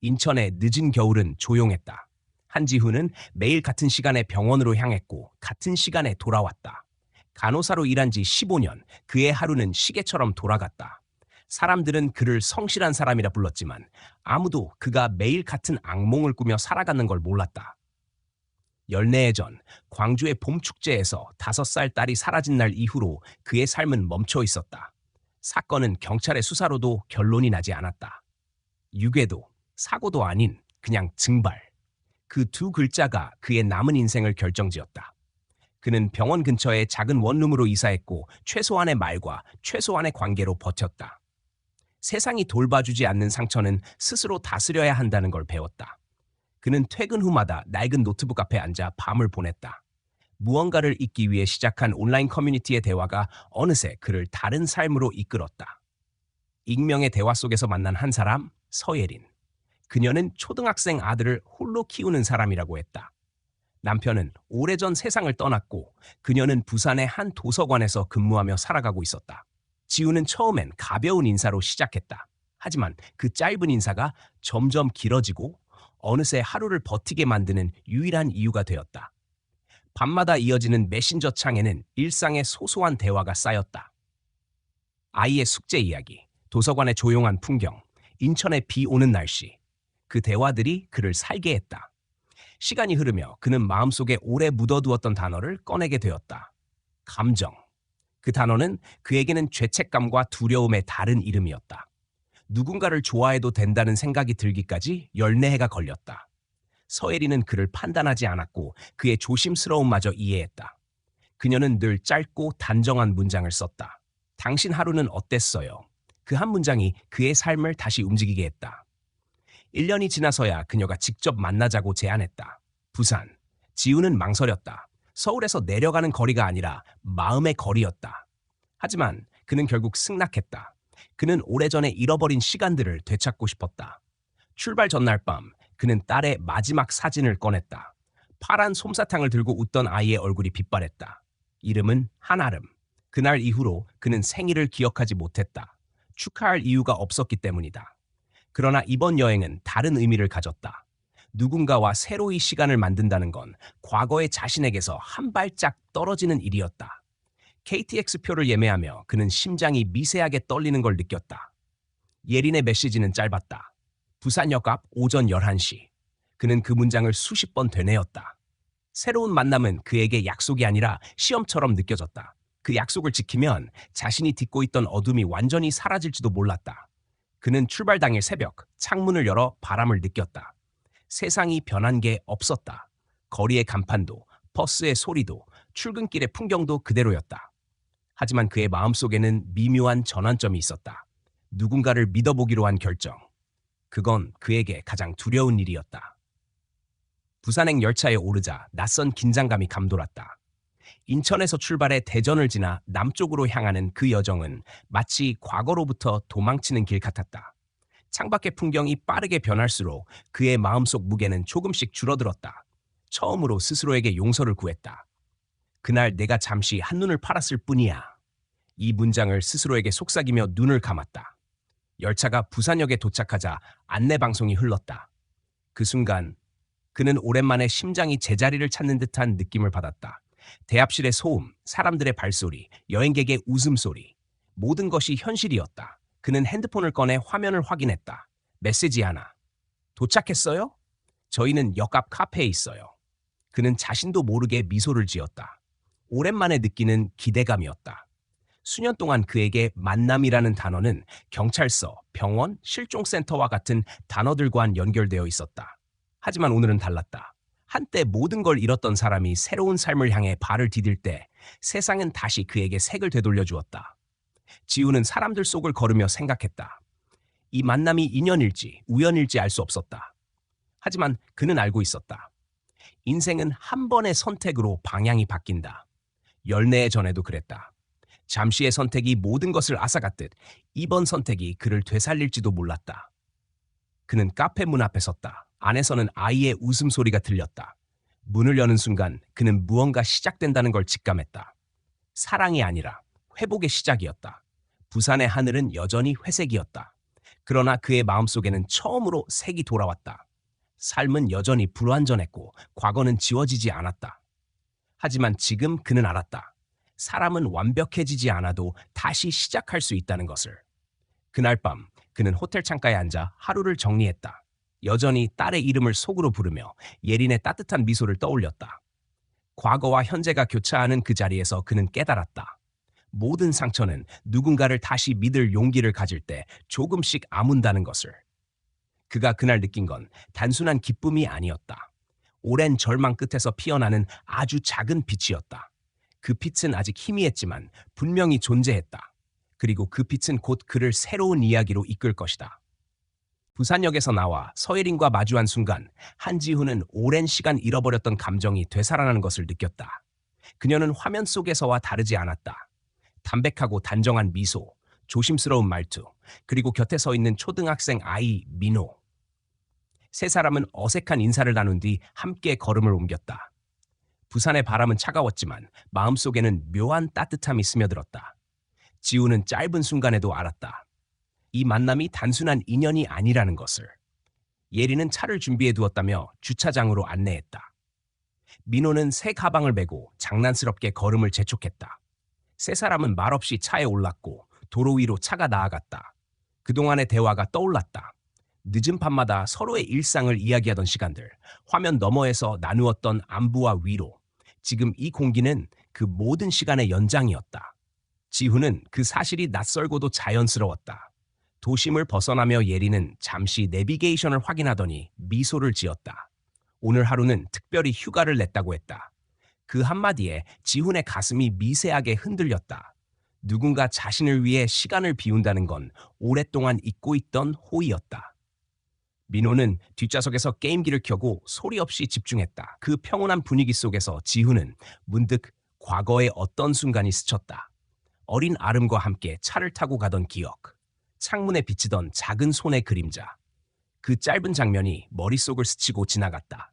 인천의 늦은 겨울은 조용했다. 한지훈은 매일 같은 시간에 병원으로 향했고 같은 시간에 돌아왔다. 간호사로 일한 지 15년, 그의 하루는 시계처럼 돌아갔다. 사람들은 그를 성실한 사람이라 불렀지만 아무도 그가 매일 같은 악몽을 꾸며 살아가는 걸 몰랐다. 열네해 전 광주의 봄축제에서 5살 딸이 사라진 날 이후로 그의 삶은 멈춰 있었다. 사건은 경찰의 수사로도 결론이 나지 않았다. 유괴도, 사고도 아닌 그냥 증발. 그 두 글자가 그의 남은 인생을 결정지었다. 그는 병원 근처에 작은 원룸으로 이사했고 최소한의 말과 최소한의 관계로 버텼다. 세상이 돌봐주지 않는 상처는 스스로 다스려야 한다는 걸 배웠다. 그는 퇴근 후마다 낡은 노트북 앞에 앉아 밤을 보냈다. 무언가를 잊기 위해 시작한 온라인 커뮤니티의 대화가 어느새 그를 다른 삶으로 이끌었다. 익명의 대화 속에서 만난 한 사람, 서예린. 그녀는 초등학생 아들을 홀로 키우는 사람이라고 했다. 남편은 오래전 세상을 떠났고 그녀는 부산의 한 도서관에서 근무하며 살아가고 있었다. 지우는 처음엔 가벼운 인사로 시작했다. 하지만 그 짧은 인사가 점점 길어지고 어느새 하루를 버티게 만드는 유일한 이유가 되었다. 밤마다 이어지는 메신저 창에는 일상의 소소한 대화가 쌓였다. 아이의 숙제 이야기, 도서관의 조용한 풍경, 인천의 비 오는 날씨. 그 대화들이 그를 살게 했다. 시간이 흐르며 그는 마음속에 오래 묻어두었던 단어를 꺼내게 되었다. 감정. 그 단어는 그에게는 죄책감과 두려움의 다른 이름이었다. 누군가를 좋아해도 된다는 생각이 들기까지 열네해가 걸렸다. 서예리는 그를 판단하지 않았고 그의 조심스러움마저 이해했다. 그녀는 늘 짧고 단정한 문장을 썼다. 당신 하루는 어땠어요? 그 한 문장이 그의 삶을 다시 움직이게 했다. 1년이 지나서야 그녀가 직접 만나자고 제안했다. 부산. 지우는 망설였다. 서울에서 내려가는 거리가 아니라 마음의 거리였다. 하지만 그는 결국 승낙했다. 그는 오래전에 잃어버린 시간들을 되찾고 싶었다. 출발 전날 밤 그는 딸의 마지막 사진을 꺼냈다. 파란 솜사탕을 들고 웃던 아이의 얼굴이 빛발했다. 이름은 한아름. 그날 이후로 그는 생일을 기억하지 못했다. 축하할 이유가 없었기 때문이다. 그러나 이번 여행은 다른 의미를 가졌다. 누군가와 새로이 시간을 만든다는 건 과거의 자신에게서 한 발짝 떨어지는 일이었다. KTX 표를 예매하며 그는 심장이 미세하게 떨리는 걸 느꼈다. 예린의 메시지는 짧았다. 부산역 앞 오전 11시. 그는 그 문장을 수십 번 되뇌었다. 새로운 만남은 그에게 약속이 아니라 시험처럼 느껴졌다. 그 약속을 지키면 자신이 딛고 있던 어둠이 완전히 사라질지도 몰랐다. 그는 출발 당일 새벽 창문을 열어 바람을 느꼈다. 세상이 변한 게 없었다. 거리의 간판도, 버스의 소리도, 출근길의 풍경도 그대로였다. 하지만 그의 마음속에는 미묘한 전환점이 있었다. 누군가를 믿어보기로 한 결정. 그건 그에게 가장 두려운 일이었다. 부산행 열차에 오르자 낯선 긴장감이 감돌았다. 인천에서 출발해 대전을 지나 남쪽으로 향하는 그 여정은 마치 과거로부터 도망치는 길 같았다. 창밖의 풍경이 빠르게 변할수록 그의 마음속 무게는 조금씩 줄어들었다. 처음으로 스스로에게 용서를 구했다. 그날 내가 잠시 한눈을 팔았을 뿐이야. 이 문장을 스스로에게 속삭이며 눈을 감았다. 열차가 부산역에 도착하자 안내방송이 흘렀다. 그 순간 그는 오랜만에 심장이 제자리를 찾는 듯한 느낌을 받았다. 대합실의 소음, 사람들의 발소리, 여행객의 웃음소리. 모든 것이 현실이었다. 그는 핸드폰을 꺼내 화면을 확인했다. 메시지 하나. 도착했어요? 저희는 역 앞 카페에 있어요. 그는 자신도 모르게 미소를 지었다. 오랜만에 느끼는 기대감이었다. 수년 동안 그에게 만남이라는 단어는 경찰서, 병원, 실종센터와 같은 단어들과는 연결되어 있었다. 하지만 오늘은 달랐다. 한때 모든 걸 잃었던 사람이 새로운 삶을 향해 발을 디딜 때 세상은 다시 그에게 색을 되돌려 주었다. 지우는 사람들 속을 걸으며 생각했다. 이 만남이 인연일지 우연일지 알 수 없었다. 하지만 그는 알고 있었다. 인생은 한 번의 선택으로 방향이 바뀐다. 열네해 전에도 그랬다. 잠시의 선택이 모든 것을 앗아갔듯 이번 선택이 그를 되살릴지도 몰랐다. 그는 카페 문 앞에 섰다. 안에서는 아이의 웃음소리가 들렸다. 문을 여는 순간 그는 무언가 시작된다는 걸 직감했다. 사랑이 아니라 회복의 시작이었다. 부산의 하늘은 여전히 회색이었다. 그러나 그의 마음속에는 처음으로 색이 돌아왔다. 삶은 여전히 불완전했고 과거는 지워지지 않았다. 하지만 지금 그는 알았다. 사람은 완벽해지지 않아도 다시 시작할 수 있다는 것을. 그날 밤 그는 호텔 창가에 앉아 하루를 정리했다. 여전히 딸의 이름을 속으로 부르며 예린의 따뜻한 미소를 떠올렸다. 과거와 현재가 교차하는 그 자리에서 그는 깨달았다. 모든 상처는 누군가를 다시 믿을 용기를 가질 때 조금씩 아문다는 것을. 그가 그날 느낀 건 단순한 기쁨이 아니었다. 오랜 절망 끝에서 피어나는 아주 작은 빛이었다. 그 빛은 아직 희미했지만 분명히 존재했다. 그리고 그 빛은 곧 그를 새로운 이야기로 이끌 것이다. 부산역에서 나와 서예린과 마주한 순간 한지훈은 오랜 시간 잃어버렸던 감정이 되살아나는 것을 느꼈다. 그녀는 화면 속에서와 다르지 않았다. 담백하고 단정한 미소, 조심스러운 말투, 그리고 곁에 서 있는 초등학생 아이 민호. 세 사람은 어색한 인사를 나눈 뒤 함께 걸음을 옮겼다. 부산의 바람은 차가웠지만 마음속에는 묘한 따뜻함이 스며들었다. 지우는 짧은 순간에도 알았다. 이 만남이 단순한 인연이 아니라는 것을. 예리는 차를 준비해 두었다며 주차장으로 안내했다. 민호는 새 가방을 메고 장난스럽게 걸음을 재촉했다. 세 사람은 말없이 차에 올랐고 도로 위로 차가 나아갔다. 그동안의 대화가 떠올랐다. 늦은 밤마다 서로의 일상을 이야기하던 시간들, 화면 너머에서 나누었던 안부와 위로. 지금 이 공기는 그 모든 시간의 연장이었다. 지훈은 그 사실이 낯설고도 자연스러웠다. 도심을 벗어나며 예리는 잠시 내비게이션을 확인하더니 미소를 지었다. 오늘 하루는 특별히 휴가를 냈다고 했다. 그 한마디에 지훈의 가슴이 미세하게 흔들렸다. 누군가 자신을 위해 시간을 비운다는 건 오랫동안 잊고 있던 호의였다. 민호는 뒷좌석에서 게임기를 켜고 소리 없이 집중했다. 그 평온한 분위기 속에서 지훈은 문득 과거의 어떤 순간이 스쳤다. 어린 아름과 함께 차를 타고 가던 기억, 창문에 비치던 작은 손의 그림자. 그 짧은 장면이 머릿속을 스치고 지나갔다.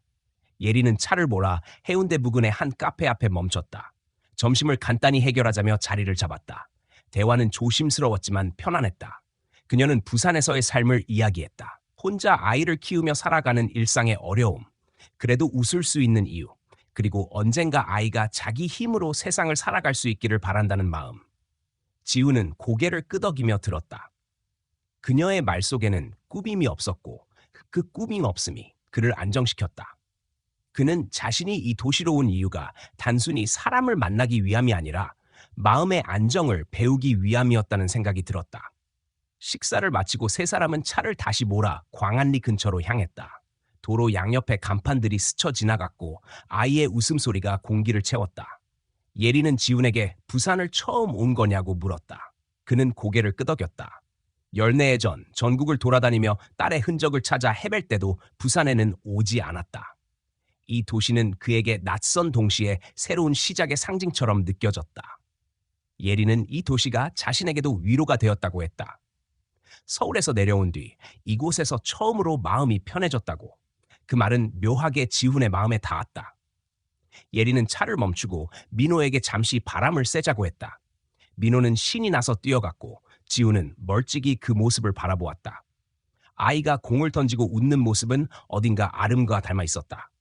예리는 차를 몰아 해운대 부근의 한 카페 앞에 멈췄다. 점심을 간단히 해결하자며 자리를 잡았다. 대화는 조심스러웠지만 편안했다. 그녀는 부산에서의 삶을 이야기했다. 혼자 아이를 키우며 살아가는 일상의 어려움, 그래도 웃을 수 있는 이유, 그리고 언젠가 아이가 자기 힘으로 세상을 살아갈 수 있기를 바란다는 마음. 지우는 고개를 끄덕이며 들었다. 그녀의 말 속에는 꾸밈이 없었고 그 꾸밈 없음이 그를 안정시켰다. 그는 자신이 이 도시로 온 이유가 단순히 사람을 만나기 위함이 아니라 마음의 안정을 배우기 위함이었다는 생각이 들었다. 식사를 마치고 세 사람은 차를 다시 몰아 광안리 근처로 향했다. 도로 양옆에 간판들이 스쳐 지나갔고 아이의 웃음소리가 공기를 채웠다. 예리는 지훈에게 부산을 처음 온 거냐고 물었다. 그는 고개를 끄덕였다. 14해 전 전국을 돌아다니며 딸의 흔적을 찾아 헤맬 때도 부산에는 오지 않았다. 이 도시는 그에게 낯선 동시에 새로운 시작의 상징처럼 느껴졌다. 예리는 이 도시가 자신에게도 위로가 되었다고 했다. 서울에서 내려온 뒤 이곳에서 처음으로 마음이 편해졌다고. 그 말은 묘하게 지훈의 마음에 닿았다. 예리는 차를 멈추고 민호에게 잠시 바람을 쐬자고 했다. 민호는 신이 나서 뛰어갔고 지훈은 멀찍이 그 모습을 바라보았다. 아이가 공을 던지고 웃는 모습은 어딘가 아름과 닮아 있었다.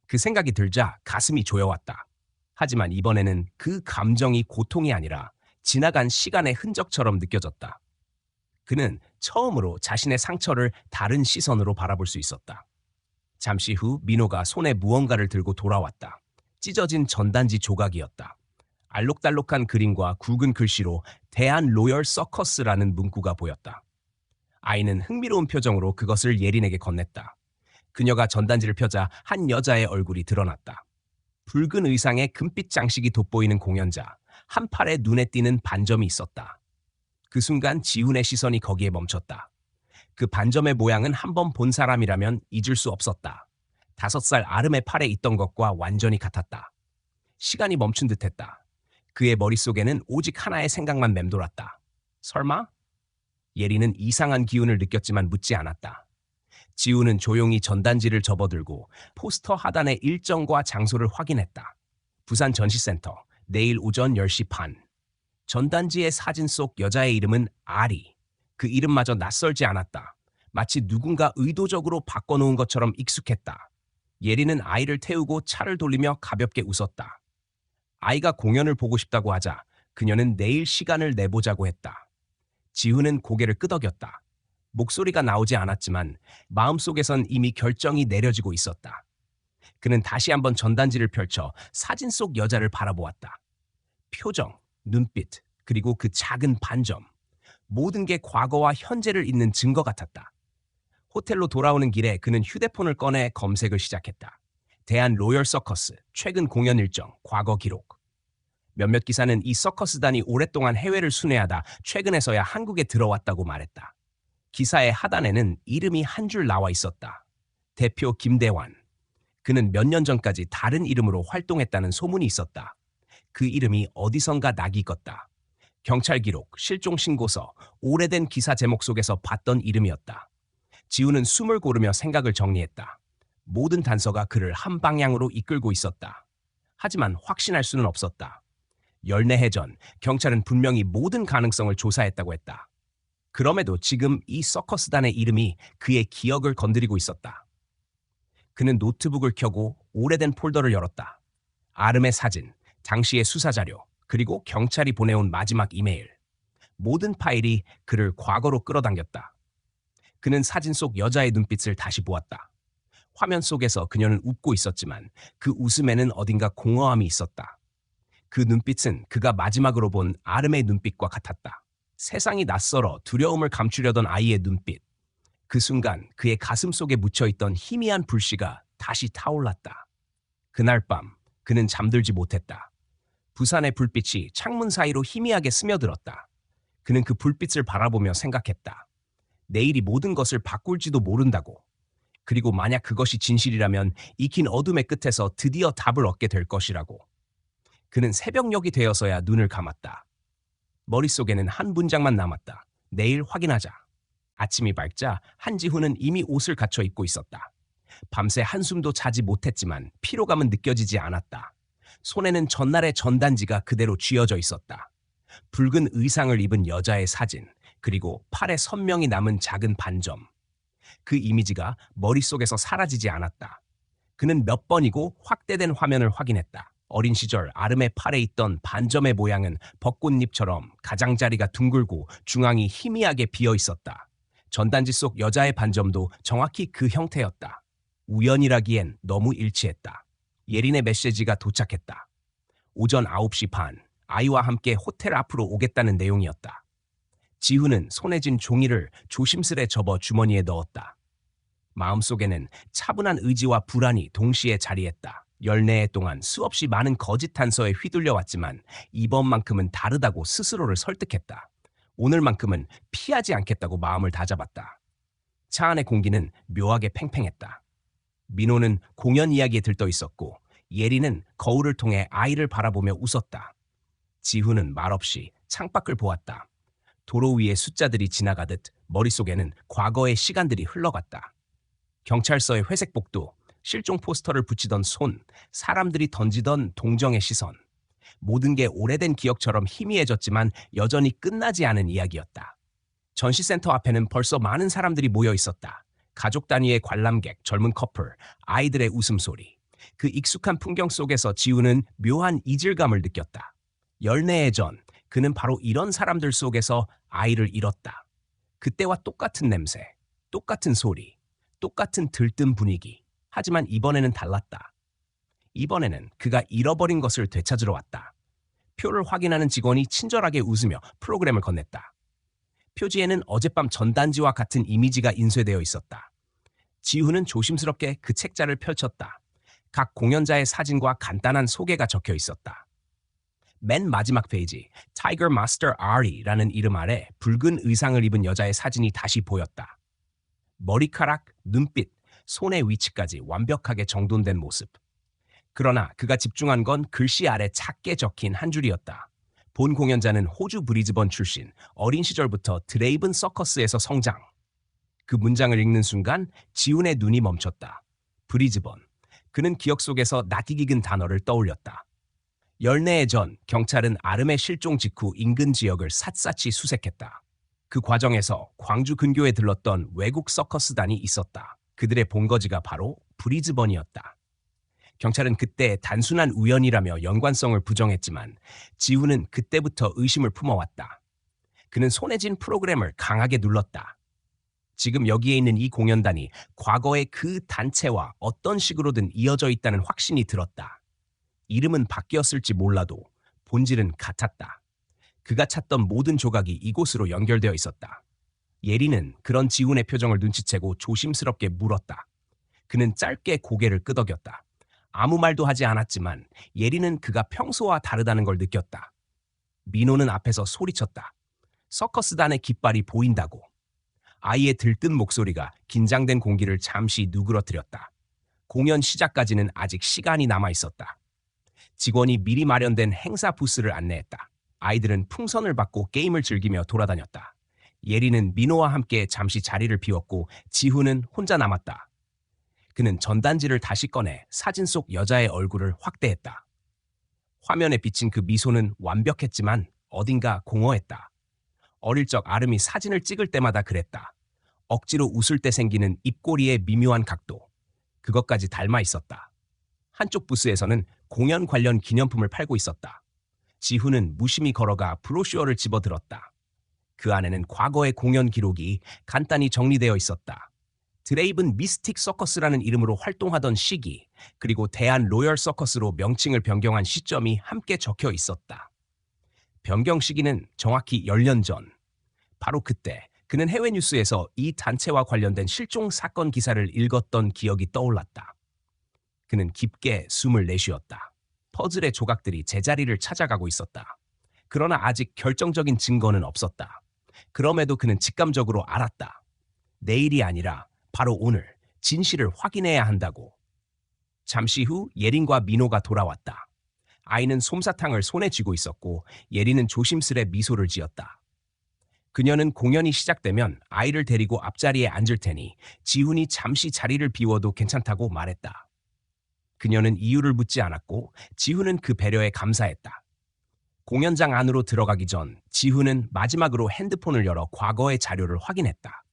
그 생각이 들자 가슴이 조여왔다. 하지만 이번에는 그 감정이 고통이 아니라 지나간 시간의 흔적처럼 느껴졌다. 그는 처음으로 자신의 상처를 다른 시선으로 바라볼 수 있었다. 잠시 후 민호가 손에 무언가를 들고 돌아왔다. 찢어진 전단지 조각이었다. 알록달록한 그림과 굵은 글씨로 대한 로열 서커스라는 문구가 보였다. 아이는 흥미로운 표정으로 그것을 예린에게 건넸다. 그녀가 전단지를 펴자 한 여자의 얼굴이 드러났다. 붉은 의상에 금빛 장식이 돋보이는 공연자, 한 팔에 눈에 띄는 반점이 있었다. 그 순간 지훈의 시선이 거기에 멈췄다. 그 반점의 모양은 한 번 본 사람이라면 잊을 수 없었다. 5살 아름의 팔에 있던 것과 완전히 같았다. 시간이 멈춘 듯했다. 그의 머릿속에는 오직 하나의 생각만 맴돌았다. 설마? 예리는 이상한 기운을 느꼈지만 묻지 않았다. 지우는 조용히 전단지를 접어들고 포스터 하단의 일정과 장소를 확인했다. 부산 전시센터, 내일 오전 10시 반. 전단지의 사진 속 여자의 이름은 아리. 그 이름마저 낯설지 않았다. 마치 누군가 의도적으로 바꿔놓은 것처럼 익숙했다. 예리는 아이를 태우고 차를 돌리며 가볍게 웃었다. 아이가 공연을 보고 싶다고 하자 그녀는 내일 시간을 내보자고 했다. 지훈은 고개를 끄덕였다. 목소리가 나오지 않았지만 마음속에선 이미 결정이 내려지고 있었다. 그는 다시 한번 전단지를 펼쳐 사진 속 여자를 바라보았다. 표정, 눈빛, 그리고 그 작은 반점. 모든 게 과거와 현재를 잇는 증거 같았다. 호텔로 돌아오는 길에 그는 휴대폰을 꺼내 검색을 시작했다. 대한 로열 서커스, 최근 공연 일정, 과거 기록. 몇몇 기사는 이 서커스단이 오랫동안 해외를 순회하다 최근에서야 한국에 들어왔다고 말했다. 기사의 하단에는 이름이 한 줄 나와 있었다. 대표 김대환. 그는 몇 년 전까지 다른 이름으로 활동했다는 소문이 있었다. 그 이름이 어디선가 낙이 껐다. 경찰 기록, 실종 신고서, 오래된 기사 제목 속에서 봤던 이름이었다. 지우는 숨을 고르며 생각을 정리했다. 모든 단서가 그를 한 방향으로 이끌고 있었다. 하지만 확신할 수는 없었다. 열네해 전 경찰은 분명히 모든 가능성을 조사했다고 했다. 그럼에도 지금 이 서커스단의 이름이 그의 기억을 건드리고 있었다. 그는 노트북을 켜고 오래된 폴더를 열었다. 아름의 사진, 당시의 수사자료, 그리고 경찰이 보내온 마지막 이메일. 모든 파일이 그를 과거로 끌어당겼다. 그는 사진 속 여자의 눈빛을 다시 보았다. 화면 속에서 그녀는 웃고 있었지만 그 웃음에는 어딘가 공허함이 있었다. 그 눈빛은 그가 마지막으로 본 아름의 눈빛과 같았다. 세상이 낯설어 두려움을 감추려던 아이의 눈빛. 그 순간 그의 가슴 속에 묻혀있던 희미한 불씨가 다시 타올랐다. 그날 밤 그는 잠들지 못했다. 부산의 불빛이 창문 사이로 희미하게 스며들었다. 그는 그 불빛을 바라보며 생각했다. 내일이 모든 것을 바꿀지도 모른다고. 그리고 만약 그것이 진실이라면 익힌 어둠의 끝에서 드디어 답을 얻게 될 것이라고. 그는 새벽녘이 되어서야 눈을 감았다. 머릿속에는 한 문장만 남았다. 내일 확인하자. 아침이 밝자 한지훈은 이미 옷을 갖춰 입고 있었다. 밤새 한숨도 자지 못했지만 피로감은 느껴지지 않았다. 손에는 전날의 전단지가 그대로 쥐어져 있었다. 붉은 의상을 입은 여자의 사진, 그리고 팔에 선명히 남은 작은 반점. 그 이미지가 머릿속에서 사라지지 않았다. 그는 몇 번이고 확대된 화면을 확인했다. 어린 시절 아름의 팔에 있던 반점의 모양은 벚꽃잎처럼 가장자리가 둥글고 중앙이 희미하게 비어 있었다. 전단지 속 여자의 반점도 정확히 그 형태였다. 우연이라기엔 너무 일치했다. 예린의 메시지가 도착했다. 오전 9시 반, 아이와 함께 호텔 앞으로 오겠다는 내용이었다. 지훈은 손에 쥔 종이를 조심스레 접어 주머니에 넣었다. 마음속에는 차분한 의지와 불안이 동시에 자리했다. 14해 동안 수없이 많은 거짓 단서에 휘둘려왔지만 이번만큼은 다르다고 스스로를 설득했다. 오늘만큼은 피하지 않겠다고 마음을 다잡았다. 차 안의 공기는 묘하게 팽팽했다. 민호는 공연 이야기에 들떠 있었고 예리는 거울을 통해 아이를 바라보며 웃었다. 지훈은 말없이 창밖을 보았다. 도로 위에 숫자들이 지나가듯 머릿속에는 과거의 시간들이 흘러갔다. 경찰서의 회색 복도, 실종 포스터를 붙이던 손, 사람들이 던지던 동정의 시선. 모든 게 오래된 기억처럼 희미해졌지만 여전히 끝나지 않은 이야기였다. 전시센터 앞에는 벌써 많은 사람들이 모여 있었다. 가족 단위의 관람객, 젊은 커플, 아이들의 웃음소리. 그 익숙한 풍경 속에서 지우는 묘한 이질감을 느꼈다. 14해 전 그는 바로 이런 사람들 속에서 아이를 잃었다. 그때와 똑같은 냄새, 똑같은 소리, 똑같은 들뜬 분위기. 하지만 이번에는 달랐다. 이번에는 그가 잃어버린 것을 되찾으러 왔다. 표를 확인하는 직원이 친절하게 웃으며 프로그램을 건넸다. 표지에는 어젯밤 전단지와 같은 이미지가 인쇄되어 있었다. 지훈은 조심스럽게 그 책자를 펼쳤다. 각 공연자의 사진과 간단한 소개가 적혀 있었다. 맨 마지막 페이지, Tiger Master R이라는 이름 아래 붉은 의상을 입은 여자의 사진이 다시 보였다. 머리카락, 눈빛, 손의 위치까지 완벽하게 정돈된 모습. 그러나 그가 집중한 건 글씨 아래 작게 적힌 한 줄이었다. 본 공연자는 호주 브리즈번 출신, 어린 시절부터 드레이븐 서커스에서 성장. 그 문장을 읽는 순간 지훈의 눈이 멈췄다. 브리즈번. 그는 기억 속에서 낯익은 단어를 떠올렸다. 14해 전 경찰은 아름의 실종 직후 인근 지역을 샅샅이 수색했다. 그 과정에서 광주 근교에 들렀던 외국 서커스단이 있었다. 그들의 본거지가 바로 브리즈번이었다. 경찰은 그때 단순한 우연이라며 연관성을 부정했지만 지훈은 그때부터 의심을 품어왔다. 그는 손에 쥔 프로그램을 강하게 눌렀다. 지금 여기에 있는 이 공연단이 과거의 그 단체와 어떤 식으로든 이어져 있다는 확신이 들었다. 이름은 바뀌었을지 몰라도 본질은 같았다. 그가 찾던 모든 조각이 이곳으로 연결되어 있었다. 예리는 그런 지훈의 표정을 눈치채고 조심스럽게 물었다. 그는 짧게 고개를 끄덕였다. 아무 말도 하지 않았지만 예리는 그가 평소와 다르다는 걸 느꼈다. 민호는 앞에서 소리쳤다. 서커스단의 깃발이 보인다고. 아이의 들뜬 목소리가 긴장된 공기를 잠시 누그러뜨렸다. 공연 시작까지는 아직 시간이 남아 있었다. 직원이 미리 마련된 행사 부스를 안내했다. 아이들은 풍선을 받고 게임을 즐기며 돌아다녔다. 예리는 민호와 함께 잠시 자리를 비웠고 지훈은 혼자 남았다. 그는 전단지를 다시 꺼내 사진 속 여자의 얼굴을 확대했다. 화면에 비친 그 미소는 완벽했지만 어딘가 공허했다. 어릴 적 아름이 사진을 찍을 때마다 그랬다. 억지로 웃을 때 생기는 입꼬리의 미묘한 각도. 그것까지 닮아 있었다. 한쪽 부스에서는 공연 관련 기념품을 팔고 있었다. 지훈은 무심히 걸어가 브로슈어를 집어들었다. 그 안에는 과거의 공연 기록이 간단히 정리되어 있었다. 드레이븐 미스틱 서커스라는 이름으로 활동하던 시기, 그리고 대한 로열 서커스로 명칭을 변경한 시점이 함께 적혀 있었다. 변경 시기는 정확히 10년 전. 바로 그때 그는 해외 뉴스에서 이 단체와 관련된 실종 사건 기사를 읽었던 기억이 떠올랐다. 그는 깊게 숨을 내쉬었다. 퍼즐의 조각들이 제자리를 찾아가고 있었다. 그러나 아직 결정적인 증거는 없었다. 그럼에도 그는 직감적으로 알았다. 내일이 아니라 바로 오늘 진실을 확인해야 한다고. 잠시 후 예린과 민호가 돌아왔다. 아이는 솜사탕을 손에 쥐고 있었고 예린은 조심스레 미소를 지었다. 그녀는 공연이 시작되면 아이를 데리고 앞자리에 앉을 테니 지훈이 잠시 자리를 비워도 괜찮다고 말했다. 그녀는 이유를 묻지 않았고 지훈은 그 배려에 감사했다. 공연장 안으로 들어가기 전 지훈은 마지막으로 핸드폰을 열어 과거의 자료를 확인했다.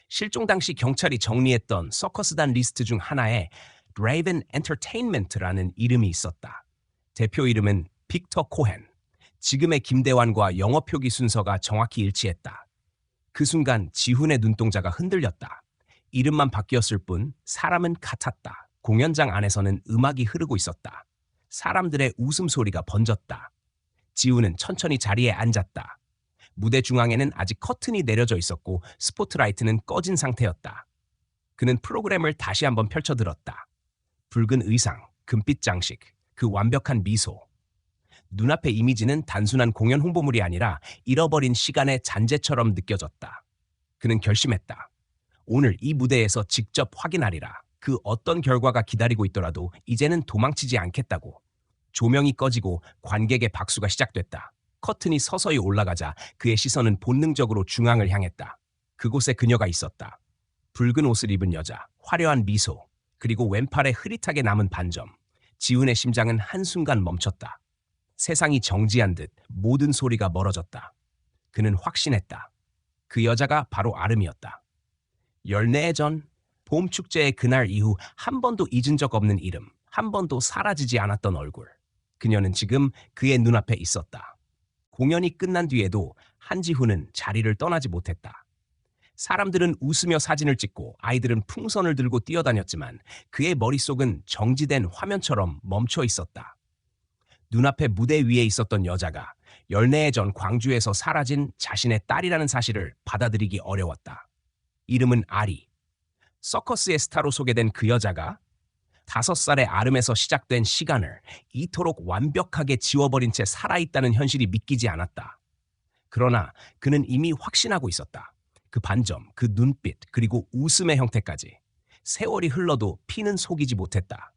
실종 당시 경찰이 정리했던 서커스단 리스트 중 하나에 Raven Entertainment라는 이름이 있었다. 대표 이름은 빅터 코헨. 지금의 김대환과 영어 표기 순서가 정확히 일치했다. 그 순간 지훈의 눈동자가 흔들렸다. 이름만 바뀌었을 뿐 사람은 같았다. 공연장 안에서는 음악이 흐르고 있었다. 사람들의 웃음소리가 번졌다. 지훈은 천천히 자리에 앉았다. 무대 중앙에는 아직 커튼이 내려져 있었고 스포트라이트는 꺼진 상태였다. 그는 프로그램을 다시 한번 펼쳐들었다. 붉은 의상, 금빛 장식, 그 완벽한 미소. 눈앞의 이미지는 단순한 공연 홍보물이 아니라 잃어버린 시간의 잔재처럼 느껴졌다. 그는 결심했다. 오늘 이 무대에서 직접 확인하리라. 그 어떤 결과가 기다리고 있더라도 이제는 도망치지 않겠다고. 조명이 꺼지고 관객의 박수가 시작됐다. 커튼이 서서히 올라가자 그의 시선은 본능적으로 중앙을 향했다. 그곳에 그녀가 있었다. 붉은 옷을 입은 여자, 화려한 미소, 그리고 왼팔에 흐릿하게 남은 반점. 지훈의 심장은 한순간 멈췄다. 세상이 정지한 듯 모든 소리가 멀어졌다. 그는 확신했다. 그 여자가 바로 아름이었다. 열네 해 전 봄 축제의 그날 이후 한 번도 잊은 적 없는 이름, 한 번도 사라지지 않았던 얼굴. 그녀는 지금 그의 눈앞에 있었다. 공연이 끝난 뒤에도 한지훈은 자리를 떠나지 못했다. 사람들은 웃으며 사진을 찍고 아이들은 풍선을 들고 뛰어다녔지만 그의 머릿속은 정지된 화면처럼 멈춰 있었다. 눈앞에 무대 위에 있었던 여자가 14해 전 광주에서 사라진 자신의 딸이라는 사실을 받아들이기 어려웠다. 이름은 아리. 서커스의 스타로 소개된 그 여자가 5살의 아름에서 시작된 시간을 이토록 완벽하게 지워버린 채 살아있다는 현실이 믿기지 않았다. 그러나 그는 이미 확신하고 있었다. 그 반점, 그 눈빛, 그리고 웃음의 형태까지. 세월이 흘러도 피는 속이지 못했다.